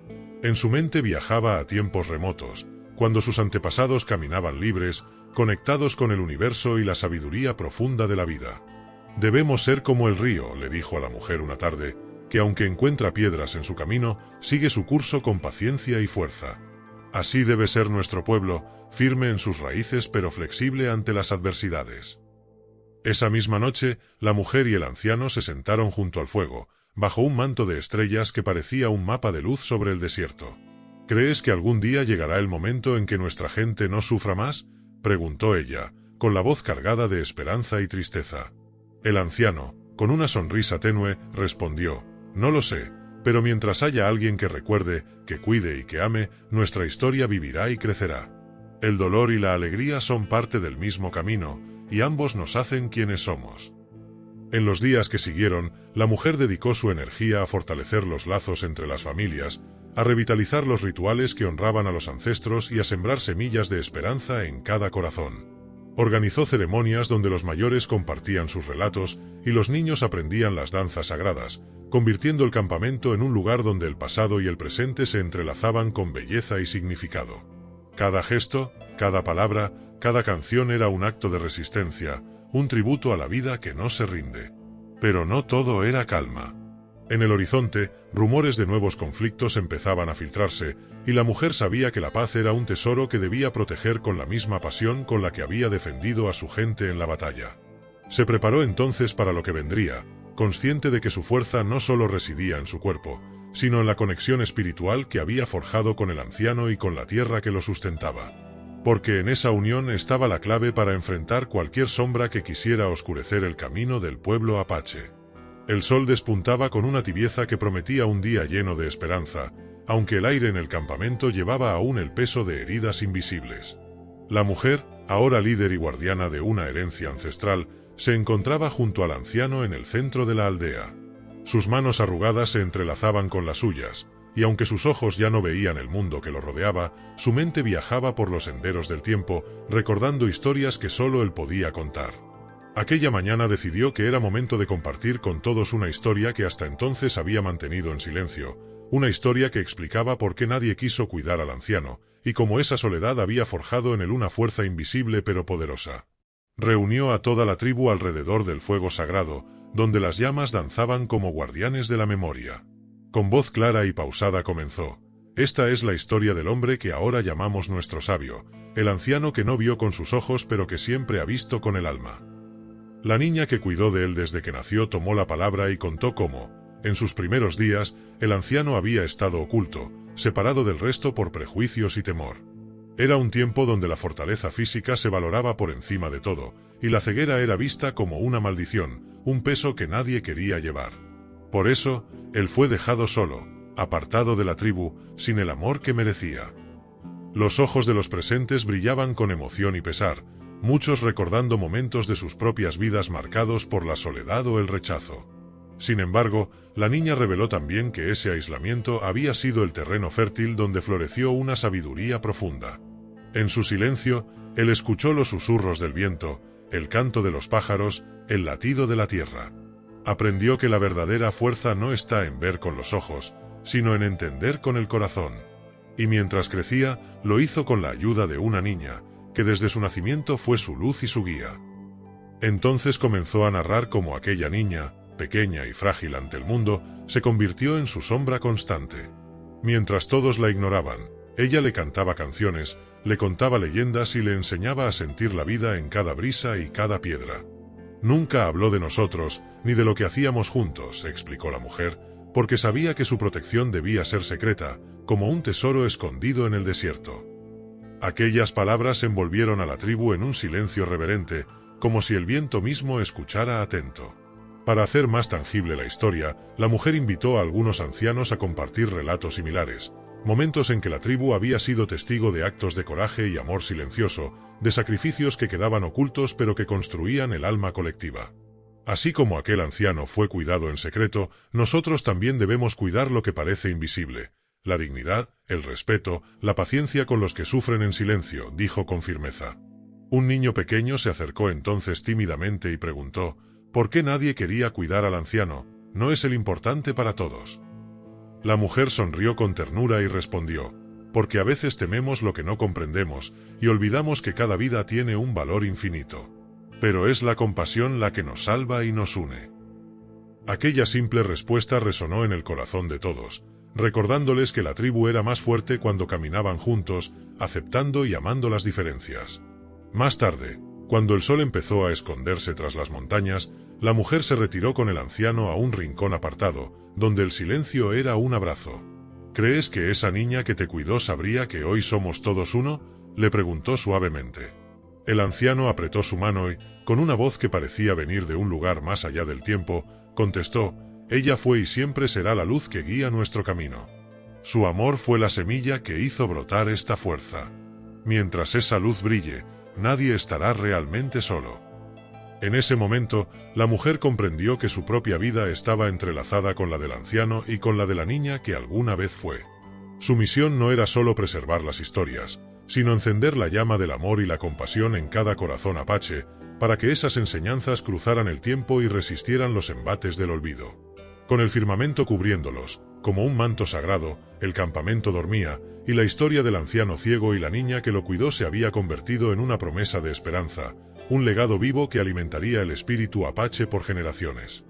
En su mente viajaba a tiempos remotos, cuando sus antepasados caminaban libres, conectados con el universo y la sabiduría profunda de la vida. «Debemos ser como el río», le dijo a la mujer una tarde, «que aunque encuentra piedras en su camino, sigue su curso con paciencia y fuerza. Así debe ser nuestro pueblo, firme en sus raíces pero flexible ante las adversidades». Esa misma noche, la mujer y el anciano se sentaron junto al fuego, bajo un manto de estrellas que parecía un mapa de luz sobre el desierto. «¿Crees que algún día llegará el momento en que nuestra gente no sufra más?», preguntó ella, con la voz cargada de esperanza y tristeza. El anciano, con una sonrisa tenue, respondió: «No lo sé, pero mientras haya alguien que recuerde, que cuide y que ame, nuestra historia vivirá y crecerá. El dolor y la alegría son parte del mismo camino, y ambos nos hacen quienes somos». En los días que siguieron, la mujer dedicó su energía a fortalecer los lazos entre las familias, a revitalizar los rituales que honraban a los ancestros y a sembrar semillas de esperanza en cada corazón. Organizó ceremonias donde los mayores compartían sus relatos y los niños aprendían las danzas sagradas, convirtiendo el campamento en un lugar donde el pasado y el presente se entrelazaban con belleza y significado. Cada gesto, cada palabra, cada canción era un acto de resistencia, un tributo a la vida que no se rinde. Pero no todo era calma. En el horizonte, rumores de nuevos conflictos empezaban a filtrarse, y la mujer sabía que la paz era un tesoro que debía proteger con la misma pasión con la que había defendido a su gente en la batalla. Se preparó entonces para lo que vendría, consciente de que su fuerza no solo residía en su cuerpo, sino en la conexión espiritual que había forjado con el anciano y con la tierra que lo sustentaba. Porque en esa unión estaba la clave para enfrentar cualquier sombra que quisiera oscurecer el camino del pueblo apache. El sol despuntaba con una tibieza que prometía un día lleno de esperanza, aunque el aire en el campamento llevaba aún el peso de heridas invisibles. La mujer, ahora líder y guardiana de una herencia ancestral, se encontraba junto al anciano en el centro de la aldea. Sus manos arrugadas se entrelazaban con las suyas, y aunque sus ojos ya no veían el mundo que lo rodeaba, su mente viajaba por los senderos del tiempo, recordando historias que solo él podía contar. Aquella mañana decidió que era momento de compartir con todos una historia que hasta entonces había mantenido en silencio, una historia que explicaba por qué nadie quiso cuidar al anciano, y cómo esa soledad había forjado en él una fuerza invisible pero poderosa. Reunió a toda la tribu alrededor del fuego sagrado, donde las llamas danzaban como guardianes de la memoria. Con voz clara y pausada comenzó: esta es la historia del hombre que ahora llamamos nuestro sabio, el anciano que no vio con sus ojos pero que siempre ha visto con el alma. La niña que cuidó de él desde que nació tomó la palabra y contó cómo, en sus primeros días, el anciano había estado oculto, separado del resto por prejuicios y temor. Era un tiempo donde la fortaleza física se valoraba por encima de todo, y la ceguera era vista como una maldición, un peso que nadie quería llevar. Por eso, él fue dejado solo, apartado de la tribu, sin el amor que merecía. Los ojos de los presentes brillaban con emoción y pesar, muchos recordando momentos de sus propias vidas marcados por la soledad o el rechazo. Sin embargo, la niña reveló también que ese aislamiento había sido el terreno fértil donde floreció una sabiduría profunda. En su silencio, él escuchó los susurros del viento, el canto de los pájaros, el latido de la tierra. Aprendió que la verdadera fuerza no está en ver con los ojos, sino en entender con el corazón. Y mientras crecía, lo hizo con la ayuda de una niña, que desde su nacimiento fue su luz y su guía. Entonces comenzó a narrar cómo aquella niña, pequeña y frágil ante el mundo, se convirtió en su sombra constante. Mientras todos la ignoraban, ella le cantaba canciones, le contaba leyendas y le enseñaba a sentir la vida en cada brisa y cada piedra. Nunca habló de nosotros, ni de lo que hacíamos juntos, explicó la mujer, porque sabía que su protección debía ser secreta, como un tesoro escondido en el desierto. Aquellas palabras envolvieron a la tribu en un silencio reverente, como si el viento mismo escuchara atento. Para hacer más tangible la historia, la mujer invitó a algunos ancianos a compartir relatos similares, momentos en que la tribu había sido testigo de actos de coraje y amor silencioso, de sacrificios que quedaban ocultos pero que construían el alma colectiva. Así como aquel anciano fue cuidado en secreto, nosotros también debemos cuidar lo que parece invisible: la dignidad, el respeto, la paciencia con los que sufren en silencio, dijo con firmeza. Un niño pequeño se acercó entonces tímidamente y preguntó: ¿por qué nadie quería cuidar al anciano? ¿No es él importante para todos? La mujer sonrió con ternura y respondió: porque a veces tememos lo que no comprendemos, y olvidamos que cada vida tiene un valor infinito. Pero es la compasión la que nos salva y nos une. Aquella simple respuesta resonó en el corazón de todos, recordándoles que la tribu era más fuerte cuando caminaban juntos, aceptando y amando las diferencias. Más tarde, cuando el sol empezó a esconderse tras las montañas, la mujer se retiró con el anciano a un rincón apartado, donde el silencio era un abrazo. ¿Crees que esa niña que te cuidó sabría que hoy somos todos uno?, le preguntó suavemente. El anciano apretó su mano y, con una voz que parecía venir de un lugar más allá del tiempo, contestó: ella fue y siempre será la luz que guía nuestro camino. Su amor fue la semilla que hizo brotar esta fuerza. Mientras esa luz brille, nadie estará realmente solo. En ese momento, la mujer comprendió que su propia vida estaba entrelazada con la del anciano y con la de la niña que alguna vez fue. Su misión no era solo preservar las historias, sino encender la llama del amor y la compasión en cada corazón apache, para que esas enseñanzas cruzaran el tiempo y resistieran los embates del olvido. Con el firmamento cubriéndolos, como un manto sagrado, el campamento dormía, y la historia del anciano ciego y la niña que lo cuidó se había convertido en una promesa de esperanza, un legado vivo que alimentaría el espíritu apache por generaciones.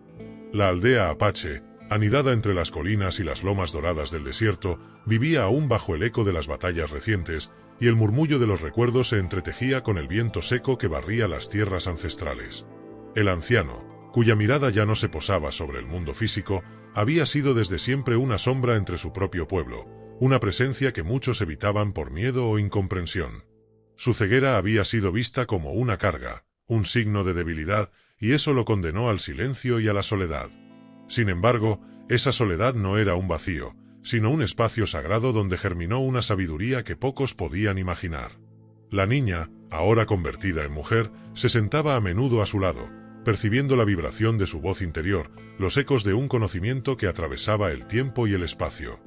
La aldea apache, anidada entre las colinas y las lomas doradas del desierto, vivía aún bajo el eco de las batallas recientes, y el murmullo de los recuerdos se entretejía con el viento seco que barría las tierras ancestrales. El anciano, cuya mirada ya no se posaba sobre el mundo físico, había sido desde siempre una sombra entre su propio pueblo, una presencia que muchos evitaban por miedo o incomprensión. Su ceguera había sido vista como una carga, un signo de debilidad, y eso lo condenó al silencio y a la soledad. Sin embargo, esa soledad no era un vacío, sino un espacio sagrado donde germinó una sabiduría que pocos podían imaginar. La niña, ahora convertida en mujer, se sentaba a menudo a su lado, percibiendo la vibración de su voz interior, los ecos de un conocimiento que atravesaba el tiempo y el espacio.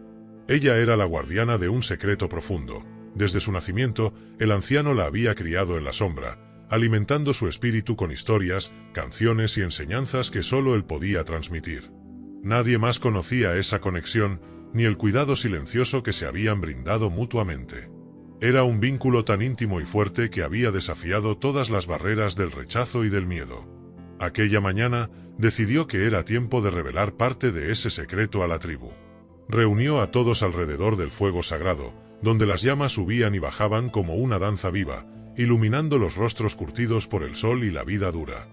Ella era la guardiana de un secreto profundo. Desde su nacimiento, el anciano la había criado en la sombra, alimentando su espíritu con historias, canciones y enseñanzas que solo él podía transmitir. Nadie más conocía esa conexión, ni el cuidado silencioso que se habían brindado mutuamente. Era un vínculo tan íntimo y fuerte que había desafiado todas las barreras del rechazo y del miedo. Aquella mañana, decidió que era tiempo de revelar parte de ese secreto a la tribu. Reunió a todos alrededor del fuego sagrado, donde las llamas subían y bajaban como una danza viva, iluminando los rostros curtidos por el sol y la vida dura.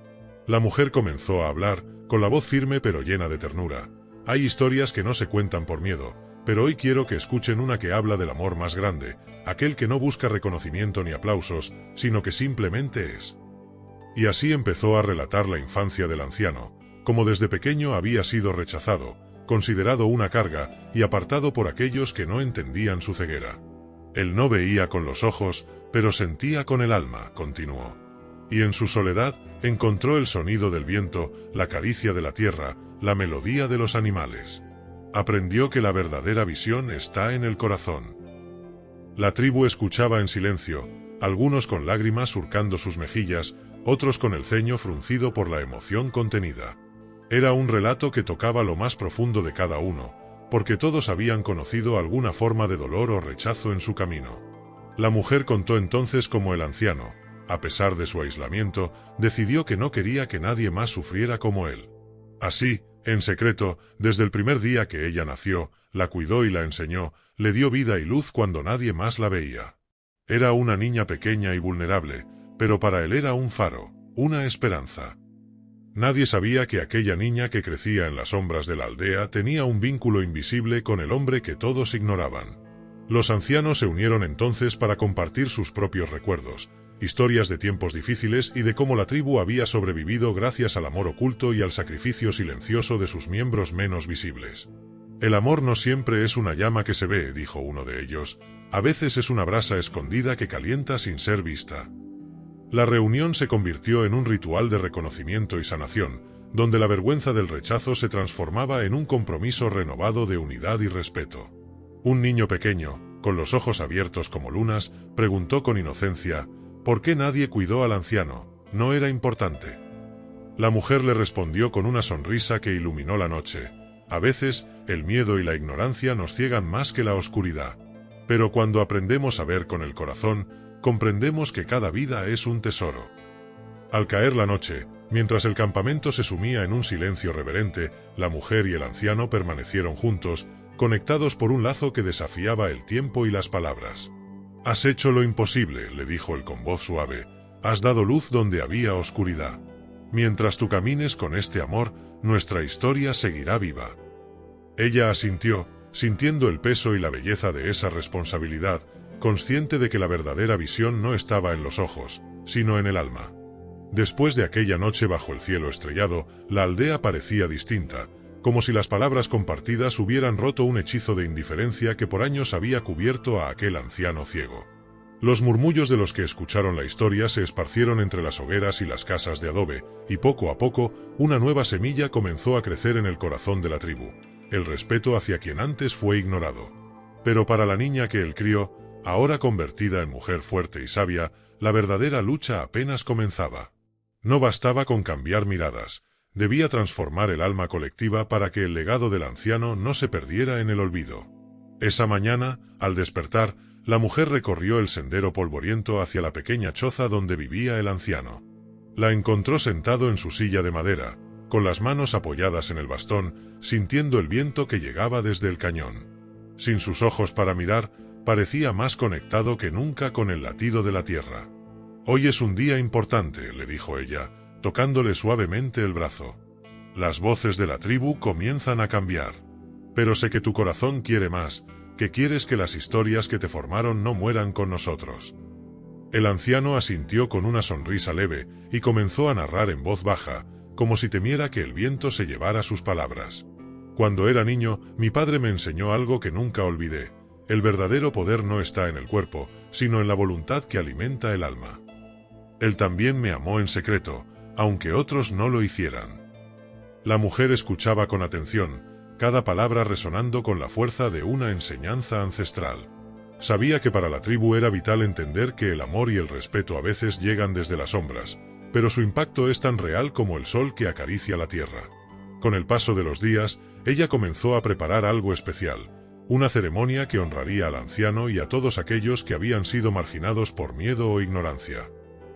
La mujer comenzó a hablar, con la voz firme pero llena de ternura. Hay historias que no se cuentan por miedo, pero hoy quiero que escuchen una que habla del amor más grande, aquel que no busca reconocimiento ni aplausos, sino que simplemente es. Y así empezó a relatar la infancia del anciano, como desde pequeño había sido rechazado, considerado una carga y apartado por aquellos que no entendían su ceguera. Él no veía con los ojos, pero sentía con el alma, continuó. Y en su soledad encontró el sonido del viento, la caricia de la tierra, la melodía de los animales. Aprendió que la verdadera visión está en el corazón. La tribu escuchaba en silencio, algunos con lágrimas surcando sus mejillas, otros con el ceño fruncido por la emoción contenida. Era un relato que tocaba lo más profundo de cada uno, porque todos habían conocido alguna forma de dolor o rechazo en su camino. La mujer contó entonces cómo el anciano, a pesar de su aislamiento, decidió que no quería que nadie más sufriera como él. Así, en secreto, desde el primer día que ella nació, la cuidó y la enseñó, le dio vida y luz cuando nadie más la veía. Era una niña pequeña y vulnerable, pero para él era un faro, una esperanza. Nadie sabía que aquella niña que crecía en las sombras de la aldea tenía un vínculo invisible con el hombre que todos ignoraban. Los ancianos se unieron entonces para compartir sus propios recuerdos, historias de tiempos difíciles y de cómo la tribu había sobrevivido gracias al amor oculto y al sacrificio silencioso de sus miembros menos visibles. El amor no siempre es una llama que se ve, dijo uno de ellos, a veces es una brasa escondida que calienta sin ser vista. La reunión se convirtió en un ritual de reconocimiento y sanación, donde la vergüenza del rechazo se transformaba en un compromiso renovado de unidad y respeto. Un niño pequeño, con los ojos abiertos como lunas, preguntó con inocencia, ¿por qué nadie cuidó al anciano? ¿No era importante? La mujer le respondió con una sonrisa que iluminó la noche. A veces, el miedo y la ignorancia nos ciegan más que la oscuridad. Pero cuando aprendemos a ver con el corazón, comprendemos que cada vida es un tesoro. Al caer la noche, mientras el campamento se sumía en un silencio reverente, la mujer y el anciano permanecieron juntos, conectados por un lazo que desafiaba el tiempo y las palabras. «Has hecho lo imposible», le dijo él con voz suave, «has dado luz donde había oscuridad. Mientras tú camines con este amor, nuestra historia seguirá viva». Ella asintió, sintiendo el peso y la belleza de esa responsabilidad, consciente de que la verdadera visión no estaba en los ojos, sino en el alma. Después de aquella noche bajo el cielo estrellado, la aldea parecía distinta, como si las palabras compartidas hubieran roto un hechizo de indiferencia que por años había cubierto a aquel anciano ciego. Los murmullos de los que escucharon la historia se esparcieron entre las hogueras y las casas de adobe, y poco a poco, una nueva semilla comenzó a crecer en el corazón de la tribu, el respeto hacia quien antes fue ignorado. Pero para la niña que él crió, ahora convertida en mujer fuerte y sabia, la verdadera lucha apenas comenzaba. No bastaba con cambiar miradas, debía transformar el alma colectiva para que el legado del anciano no se perdiera en el olvido. Esa mañana, al despertar, la mujer recorrió el sendero polvoriento hacia la pequeña choza donde vivía el anciano. La encontró sentado en su silla de madera, con las manos apoyadas en el bastón, sintiendo el viento que llegaba desde el cañón. Sin sus ojos para mirar, parecía más conectado que nunca con el latido de la tierra. «Hoy es un día importante», le dijo ella, tocándole suavemente el brazo. Las voces de la tribu comienzan a cambiar. Pero sé que tu corazón quiere más, que quieres que las historias que te formaron no mueran con nosotros. El anciano asintió con una sonrisa leve y comenzó a narrar en voz baja, como si temiera que el viento se llevara sus palabras. Cuando era niño, mi padre me enseñó algo que nunca olvidé. El verdadero poder no está en el cuerpo, sino en la voluntad que alimenta el alma. Él también me amó en secreto, aunque otros no lo hicieran. La mujer escuchaba con atención, cada palabra resonando con la fuerza de una enseñanza ancestral. Sabía que para la tribu era vital entender que el amor y el respeto a veces llegan desde las sombras, pero su impacto es tan real como el sol que acaricia la tierra. Con el paso de los días, ella comenzó a preparar algo especial, una ceremonia que honraría al anciano y a todos aquellos que habían sido marginados por miedo o ignorancia.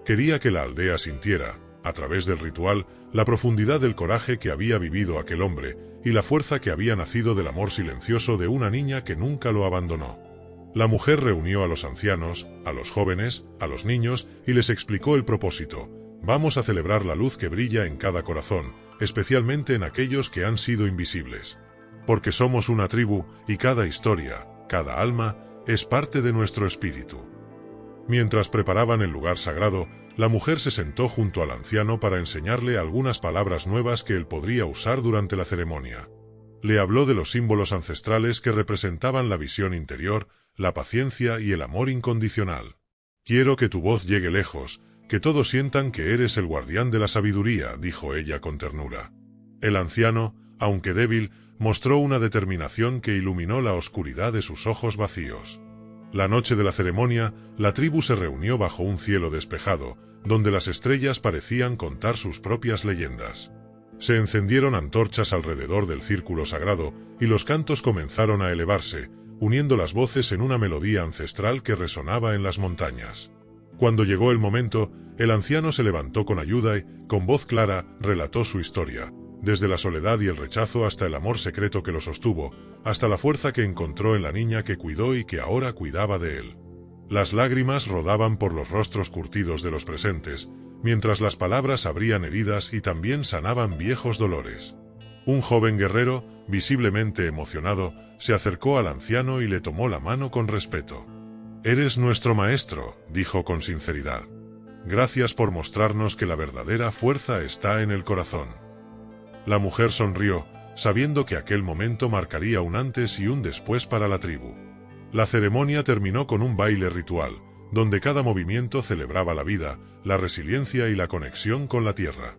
Quería que la aldea sintiera, a través del ritual, la profundidad del coraje que había vivido aquel hombre y la fuerza que había nacido del amor silencioso de una niña que nunca lo abandonó. La mujer reunió a los ancianos, a los jóvenes, a los niños y les explicó el propósito. Vamos a celebrar la luz que brilla en cada corazón, especialmente en aquellos que han sido invisibles. Porque somos una tribu y cada historia, cada alma, es parte de nuestro espíritu. Mientras preparaban el lugar sagrado, la mujer se sentó junto al anciano para enseñarle algunas palabras nuevas que él podría usar durante la ceremonia. Le habló de los símbolos ancestrales que representaban la visión interior, la paciencia y el amor incondicional. Quiero que tu voz llegue lejos, que todos sientan que eres el guardián de la sabiduría, dijo ella con ternura. El anciano, aunque débil, mostró una determinación que iluminó la oscuridad de sus ojos vacíos. La noche de la ceremonia, la tribu se reunió bajo un cielo despejado, donde las estrellas parecían contar sus propias leyendas. Se encendieron antorchas alrededor del círculo sagrado, y los cantos comenzaron a elevarse, uniendo las voces en una melodía ancestral que resonaba en las montañas. Cuando llegó el momento, el anciano se levantó con ayuda y, con voz clara, relató su historia, desde la soledad y el rechazo hasta el amor secreto que lo sostuvo, hasta la fuerza que encontró en la niña que cuidó y que ahora cuidaba de él. Las lágrimas rodaban por los rostros curtidos de los presentes, mientras las palabras abrían heridas y también sanaban viejos dolores. Un joven guerrero, visiblemente emocionado, se acercó al anciano y le tomó la mano con respeto. «Eres nuestro maestro», dijo con sinceridad. «Gracias por mostrarnos que la verdadera fuerza está en el corazón». La mujer sonrió, sabiendo que aquel momento marcaría un antes y un después para la tribu. La ceremonia terminó con un baile ritual, donde cada movimiento celebraba la vida, la resiliencia y la conexión con la tierra.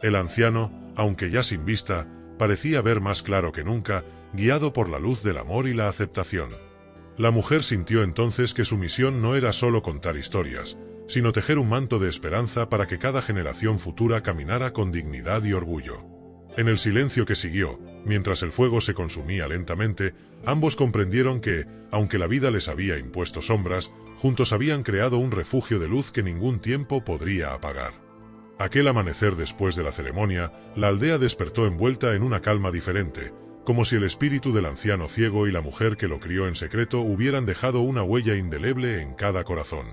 El anciano, aunque ya sin vista, parecía ver más claro que nunca, guiado por la luz del amor y la aceptación. La mujer sintió entonces que su misión no era solo contar historias, sino tejer un manto de esperanza para que cada generación futura caminara con dignidad y orgullo. En el silencio que siguió, mientras el fuego se consumía lentamente, ambos comprendieron que, aunque la vida les había impuesto sombras, juntos habían creado un refugio de luz que ningún tiempo podría apagar. Aquel amanecer después de la ceremonia, la aldea despertó envuelta en una calma diferente, como si el espíritu del anciano ciego y la mujer que lo crió en secreto hubieran dejado una huella indeleble en cada corazón.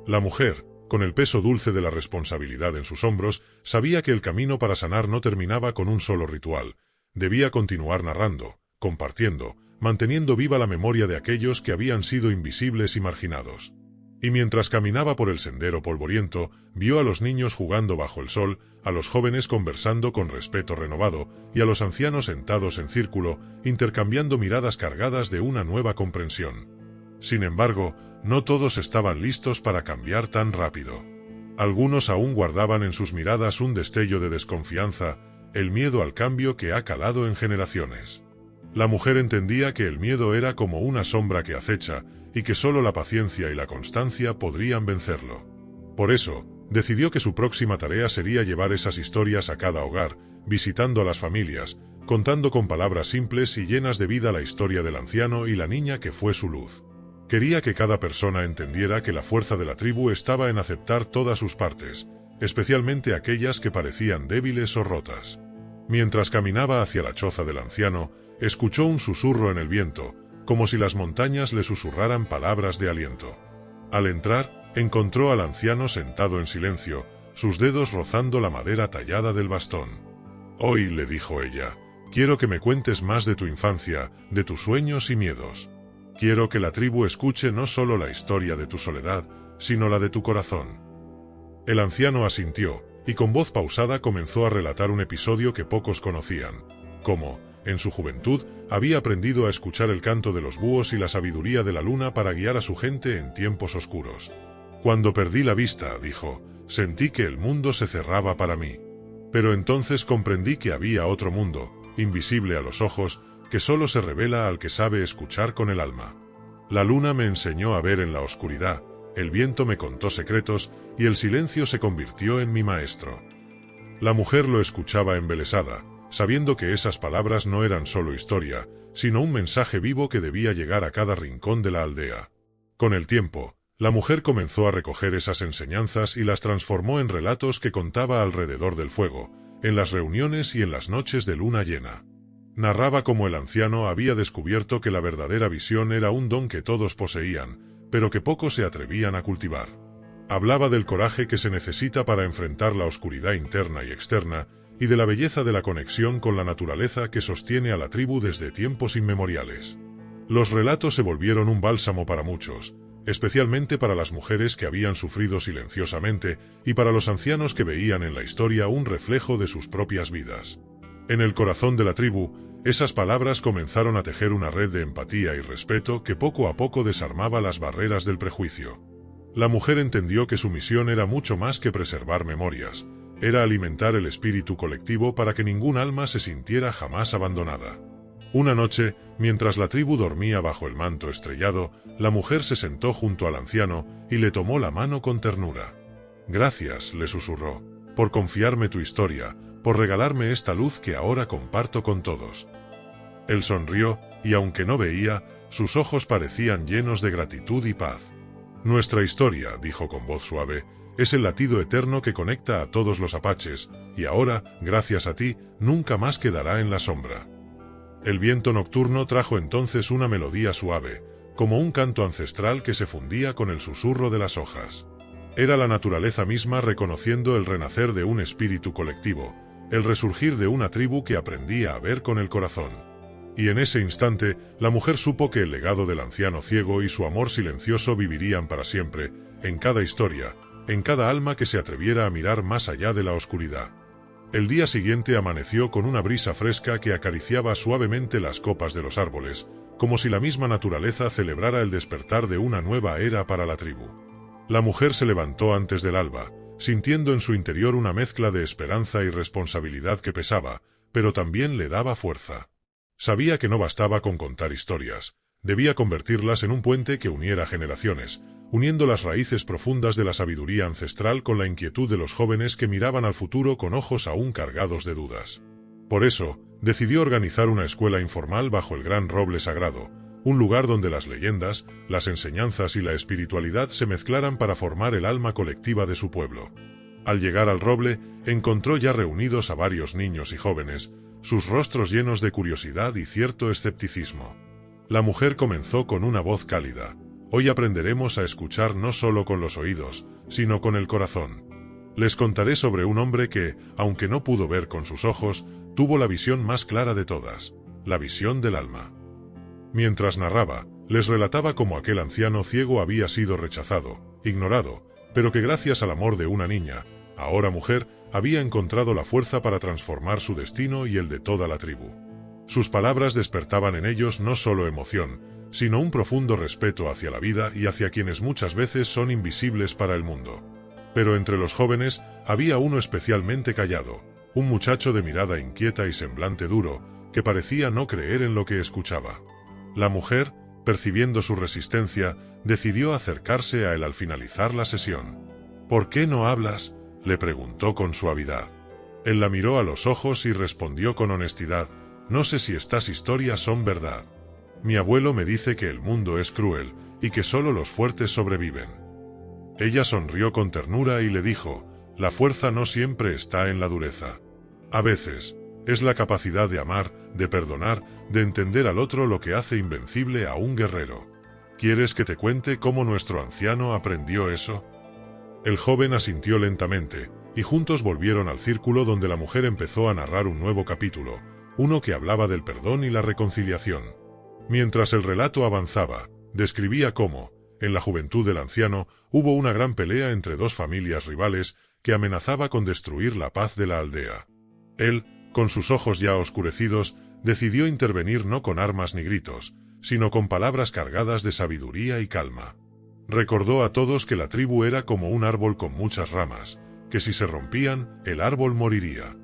La mujer, con el peso dulce de la responsabilidad en sus hombros, sabía que el camino para sanar no terminaba con un solo ritual. Debía continuar narrando, compartiendo, manteniendo viva la memoria de aquellos que habían sido invisibles y marginados. Y mientras caminaba por el sendero polvoriento, vio a los niños jugando bajo el sol, a los jóvenes conversando con respeto renovado, y a los ancianos sentados en círculo, intercambiando miradas cargadas de una nueva comprensión. Sin embargo, no todos estaban listos para cambiar tan rápido. Algunos aún guardaban en sus miradas un destello de desconfianza, el miedo al cambio que ha calado en generaciones. La mujer entendía que el miedo era como una sombra que acecha, y que solo la paciencia y la constancia podrían vencerlo. Por eso, decidió que su próxima tarea sería llevar esas historias a cada hogar, visitando a las familias, contando con palabras simples y llenas de vida la historia del anciano y la niña que fue su luz. Quería que cada persona entendiera que la fuerza de la tribu estaba en aceptar todas sus partes, especialmente aquellas que parecían débiles o rotas. Mientras caminaba hacia la choza del anciano, escuchó un susurro en el viento, como si las montañas le susurraran palabras de aliento. Al entrar, encontró al anciano sentado en silencio, sus dedos rozando la madera tallada del bastón. Hoy, le dijo ella, quiero que me cuentes más de tu infancia, de tus sueños y miedos. Quiero que la tribu escuche no solo la historia de tu soledad, sino la de tu corazón. El anciano asintió, y con voz pausada comenzó a relatar un episodio que pocos conocían, cómo, en su juventud, había aprendido a escuchar el canto de los búhos y la sabiduría de la luna para guiar a su gente en tiempos oscuros. Cuando perdí la vista, dijo, sentí que el mundo se cerraba para mí. Pero entonces comprendí que había otro mundo, invisible a los ojos, que solo se revela al que sabe escuchar con el alma. La luna me enseñó a ver en la oscuridad, el viento me contó secretos, y el silencio se convirtió en mi maestro. La mujer lo escuchaba embelesada, sabiendo que esas palabras no eran solo historia, sino un mensaje vivo que debía llegar a cada rincón de la aldea. Con el tiempo, la mujer comenzó a recoger esas enseñanzas y las transformó en relatos que contaba alrededor del fuego, en las reuniones y en las noches de luna llena. Narraba cómo el anciano había descubierto que la verdadera visión era un don que todos poseían, pero que pocos se atrevían a cultivar. Hablaba del coraje que se necesita para enfrentar la oscuridad interna y externa, y de la belleza de la conexión con la naturaleza que sostiene a la tribu desde tiempos inmemoriales. Los relatos se volvieron un bálsamo para muchos, especialmente para las mujeres que habían sufrido silenciosamente y para los ancianos que veían en la historia un reflejo de sus propias vidas. En el corazón de la tribu, esas palabras comenzaron a tejer una red de empatía y respeto que poco a poco desarmaba las barreras del prejuicio. La mujer entendió que su misión era mucho más que preservar memorias, era alimentar el espíritu colectivo para que ningún alma se sintiera jamás abandonada. Una noche, mientras la tribu dormía bajo el manto estrellado, la mujer se sentó junto al anciano y le tomó la mano con ternura. «Gracias», le susurró, «por confiarme tu historia, por regalarme esta luz que ahora comparto con todos». Él sonrió, y aunque no veía, sus ojos parecían llenos de gratitud y paz. «Nuestra historia», dijo con voz suave, «es el latido eterno que conecta a todos los apaches, y ahora, gracias a ti, nunca más quedará en la sombra». El viento nocturno trajo entonces una melodía suave, como un canto ancestral que se fundía con el susurro de las hojas. Era la naturaleza misma reconociendo el renacer de un espíritu colectivo, el resurgir de una tribu que aprendía a ver con el corazón. Y en ese instante, la mujer supo que el legado del anciano ciego y su amor silencioso vivirían para siempre, en cada historia, en cada alma que se atreviera a mirar más allá de la oscuridad. El día siguiente amaneció con una brisa fresca que acariciaba suavemente las copas de los árboles, como si la misma naturaleza celebrara el despertar de una nueva era para la tribu. La mujer se levantó antes del alba, sintiendo en su interior una mezcla de esperanza y responsabilidad que pesaba, pero también le daba fuerza. Sabía que no bastaba con contar historias, debía convertirlas en un puente que uniera generaciones, uniendo las raíces profundas de la sabiduría ancestral con la inquietud de los jóvenes que miraban al futuro con ojos aún cargados de dudas. Por eso, decidió organizar una escuela informal bajo el gran roble sagrado, un lugar donde las leyendas, las enseñanzas y la espiritualidad se mezclaran para formar el alma colectiva de su pueblo. Al llegar al roble, encontró ya reunidos a varios niños y jóvenes, sus rostros llenos de curiosidad y cierto escepticismo. La mujer comenzó con una voz cálida. «Hoy aprenderemos a escuchar no solo con los oídos, sino con el corazón. Les contaré sobre un hombre que, aunque no pudo ver con sus ojos, tuvo la visión más clara de todas, la visión del alma». Mientras narraba, les relataba cómo aquel anciano ciego había sido rechazado, ignorado, pero que gracias al amor de una niña, ahora mujer, había encontrado la fuerza para transformar su destino y el de toda la tribu. Sus palabras despertaban en ellos no solo emoción, sino un profundo respeto hacia la vida y hacia quienes muchas veces son invisibles para el mundo. Pero entre los jóvenes había uno especialmente callado, un muchacho de mirada inquieta y semblante duro, que parecía no creer en lo que escuchaba. La mujer, percibiendo su resistencia, decidió acercarse a él al finalizar la sesión. «¿Por qué no hablas?», le preguntó con suavidad. Él la miró a los ojos y respondió con honestidad: «No sé si estas historias son verdad. Mi abuelo me dice que el mundo es cruel y que solo los fuertes sobreviven». Ella sonrió con ternura y le dijo: «La fuerza no siempre está en la dureza. A veces, es la capacidad de amar, de perdonar, de entender al otro lo que hace invencible a un guerrero. ¿Quieres que te cuente cómo nuestro anciano aprendió eso?». El joven asintió lentamente, y juntos volvieron al círculo donde la mujer empezó a narrar un nuevo capítulo, uno que hablaba del perdón y la reconciliación. Mientras el relato avanzaba, describía cómo, en la juventud del anciano, hubo una gran pelea entre dos familias rivales que amenazaba con destruir la paz de la aldea. Él, con sus ojos ya oscurecidos, decidió intervenir no con armas ni gritos, sino con palabras cargadas de sabiduría y calma. Recordó a todos que la tribu era como un árbol con muchas ramas, que si se rompían, el árbol moriría.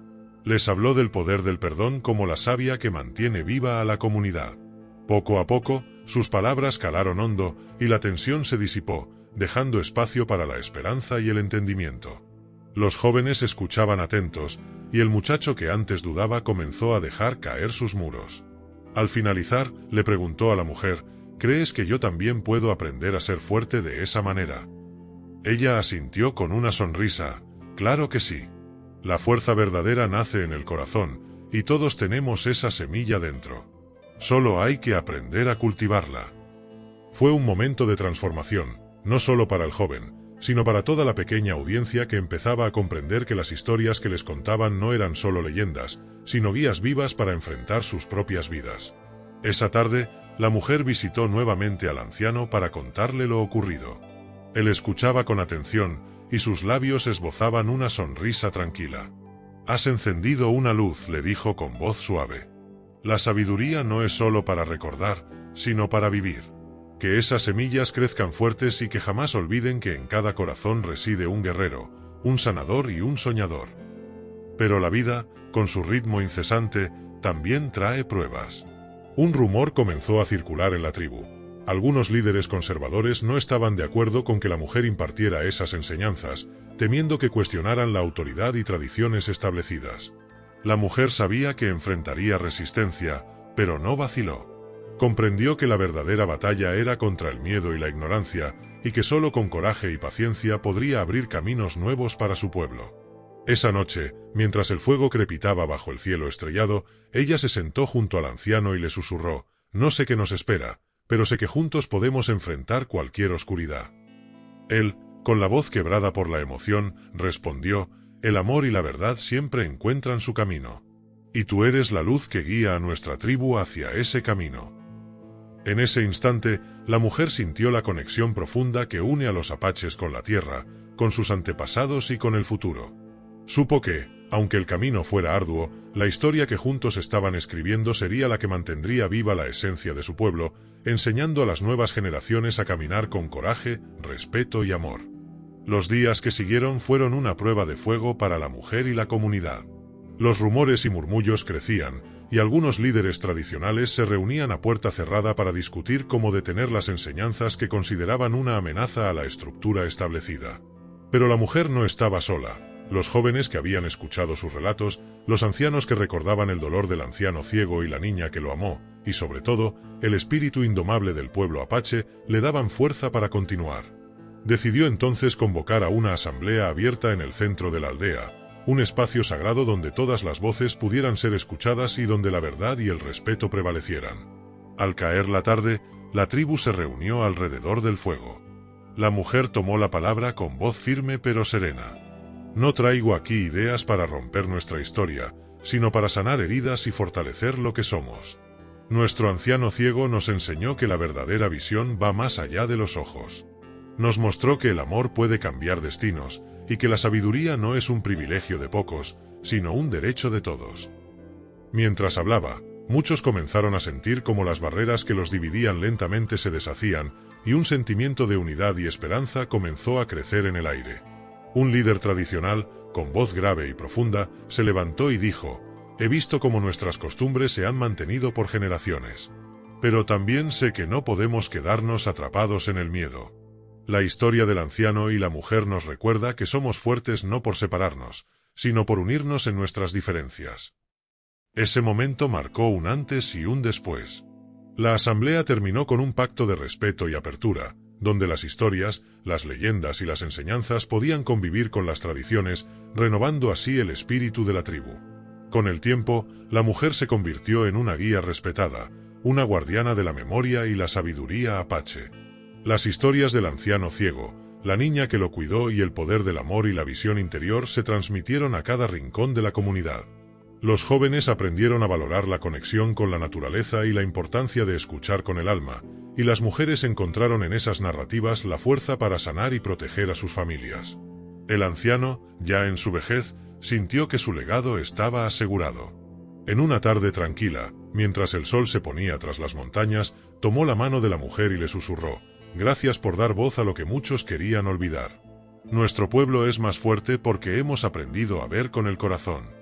Les habló del poder del perdón como la savia que mantiene viva a la comunidad. Poco a poco, sus palabras calaron hondo y la tensión se disipó, dejando espacio para la esperanza y el entendimiento. Los jóvenes escuchaban atentos, y el muchacho que antes dudaba comenzó a dejar caer sus muros. Al finalizar, le preguntó a la mujer: ¿crees que yo también puedo aprender a ser fuerte de esa manera? Ella asintió con una sonrisa: claro que sí. La fuerza verdadera nace en el corazón, y todos tenemos esa semilla dentro. Solo hay que aprender a cultivarla. Fue un momento de transformación, no solo para el joven, sino para toda la pequeña audiencia que empezaba a comprender que las historias que les contaban no eran solo leyendas, sino guías vivas para enfrentar sus propias vidas. Esa tarde, la mujer visitó nuevamente al anciano para contarle lo ocurrido. Él escuchaba con atención, y sus labios esbozaban una sonrisa tranquila. «Has encendido una luz», le dijo con voz suave. «La sabiduría no es solo para recordar, sino para vivir. Que esas semillas crezcan fuertes y que jamás olviden que en cada corazón reside un guerrero, un sanador y un soñador. Pero la vida, con su ritmo incesante, también trae pruebas». Un rumor comenzó a circular en la tribu. Algunos líderes conservadores no estaban de acuerdo con que la mujer impartiera esas enseñanzas, temiendo que cuestionaran la autoridad y tradiciones establecidas. La mujer sabía que enfrentaría resistencia, pero no vaciló. Comprendió que la verdadera batalla era contra el miedo y la ignorancia, y que solo con coraje y paciencia podría abrir caminos nuevos para su pueblo. Esa noche, mientras el fuego crepitaba bajo el cielo estrellado, ella se sentó junto al anciano y le susurró: «No sé qué nos espera, pero sé que juntos podemos enfrentar cualquier oscuridad». Él, con la voz quebrada por la emoción, respondió: «El amor y la verdad siempre encuentran su camino. Y tú eres la luz que guía a nuestra tribu hacia ese camino». En ese instante, la mujer sintió la conexión profunda que une a los apaches con la tierra, con sus antepasados y con el futuro. Supo que, aunque el camino fuera arduo, la historia que juntos estaban escribiendo sería la que mantendría viva la esencia de su pueblo, enseñando a las nuevas generaciones a caminar con coraje, respeto y amor. Los días que siguieron fueron una prueba de fuego para la mujer y la comunidad. Los rumores y murmullos crecían, y algunos líderes tradicionales se reunían a puerta cerrada para discutir cómo detener las enseñanzas que consideraban una amenaza a la estructura establecida. Pero la mujer no estaba sola. Los jóvenes que habían escuchado sus relatos, los ancianos que recordaban el dolor del anciano ciego y la niña que lo amó, y sobre todo, el espíritu indomable del pueblo apache, le daban fuerza para continuar. Decidió entonces convocar a una asamblea abierta en el centro de la aldea, un espacio sagrado donde todas las voces pudieran ser escuchadas y donde la verdad y el respeto prevalecieran. Al caer la tarde, la tribu se reunió alrededor del fuego. La mujer tomó la palabra con voz firme pero serena. «No traigo aquí ideas para romper nuestra historia, sino para sanar heridas y fortalecer lo que somos. Nuestro anciano ciego nos enseñó que la verdadera visión va más allá de los ojos. Nos mostró que el amor puede cambiar destinos, y que la sabiduría no es un privilegio de pocos, sino un derecho de todos». Mientras hablaba, muchos comenzaron a sentir cómo las barreras que los dividían lentamente se deshacían, y un sentimiento de unidad y esperanza comenzó a crecer en el aire. Un líder tradicional, con voz grave y profunda, se levantó y dijo: «He visto cómo nuestras costumbres se han mantenido por generaciones. Pero también sé que no podemos quedarnos atrapados en el miedo. La historia del anciano y la mujer nos recuerda que somos fuertes no por separarnos, sino por unirnos en nuestras diferencias». Ese momento marcó un antes y un después. La asamblea terminó con un pacto de respeto y apertura, donde las historias, las leyendas y las enseñanzas podían convivir con las tradiciones, renovando así el espíritu de la tribu. Con el tiempo, la mujer se convirtió en una guía respetada, una guardiana de la memoria y la sabiduría apache. Las historias del anciano ciego, la niña que lo cuidó y el poder del amor y la visión interior se transmitieron a cada rincón de la comunidad. Los jóvenes aprendieron a valorar la conexión con la naturaleza y la importancia de escuchar con el alma, y las mujeres encontraron en esas narrativas la fuerza para sanar y proteger a sus familias. El anciano, ya en su vejez, sintió que su legado estaba asegurado. En una tarde tranquila, mientras el sol se ponía tras las montañas, tomó la mano de la mujer y le susurró: «Gracias por dar voz a lo que muchos querían olvidar. Nuestro pueblo es más fuerte porque hemos aprendido a ver con el corazón».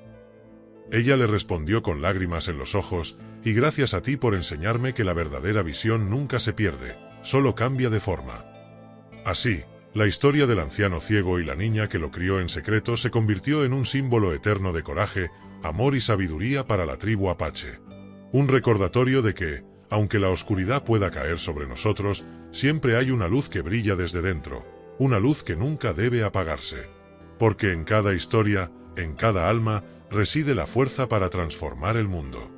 Ella le respondió con lágrimas en los ojos: «Y gracias a ti por enseñarme que la verdadera visión nunca se pierde, solo cambia de forma». Así, la historia del anciano ciego y la niña que lo crió en secreto se convirtió en un símbolo eterno de coraje, amor y sabiduría para la tribu apache. Un recordatorio de que, aunque la oscuridad pueda caer sobre nosotros, siempre hay una luz que brilla desde dentro, una luz que nunca debe apagarse. Porque en cada historia, en cada alma, reside la fuerza para transformar el mundo.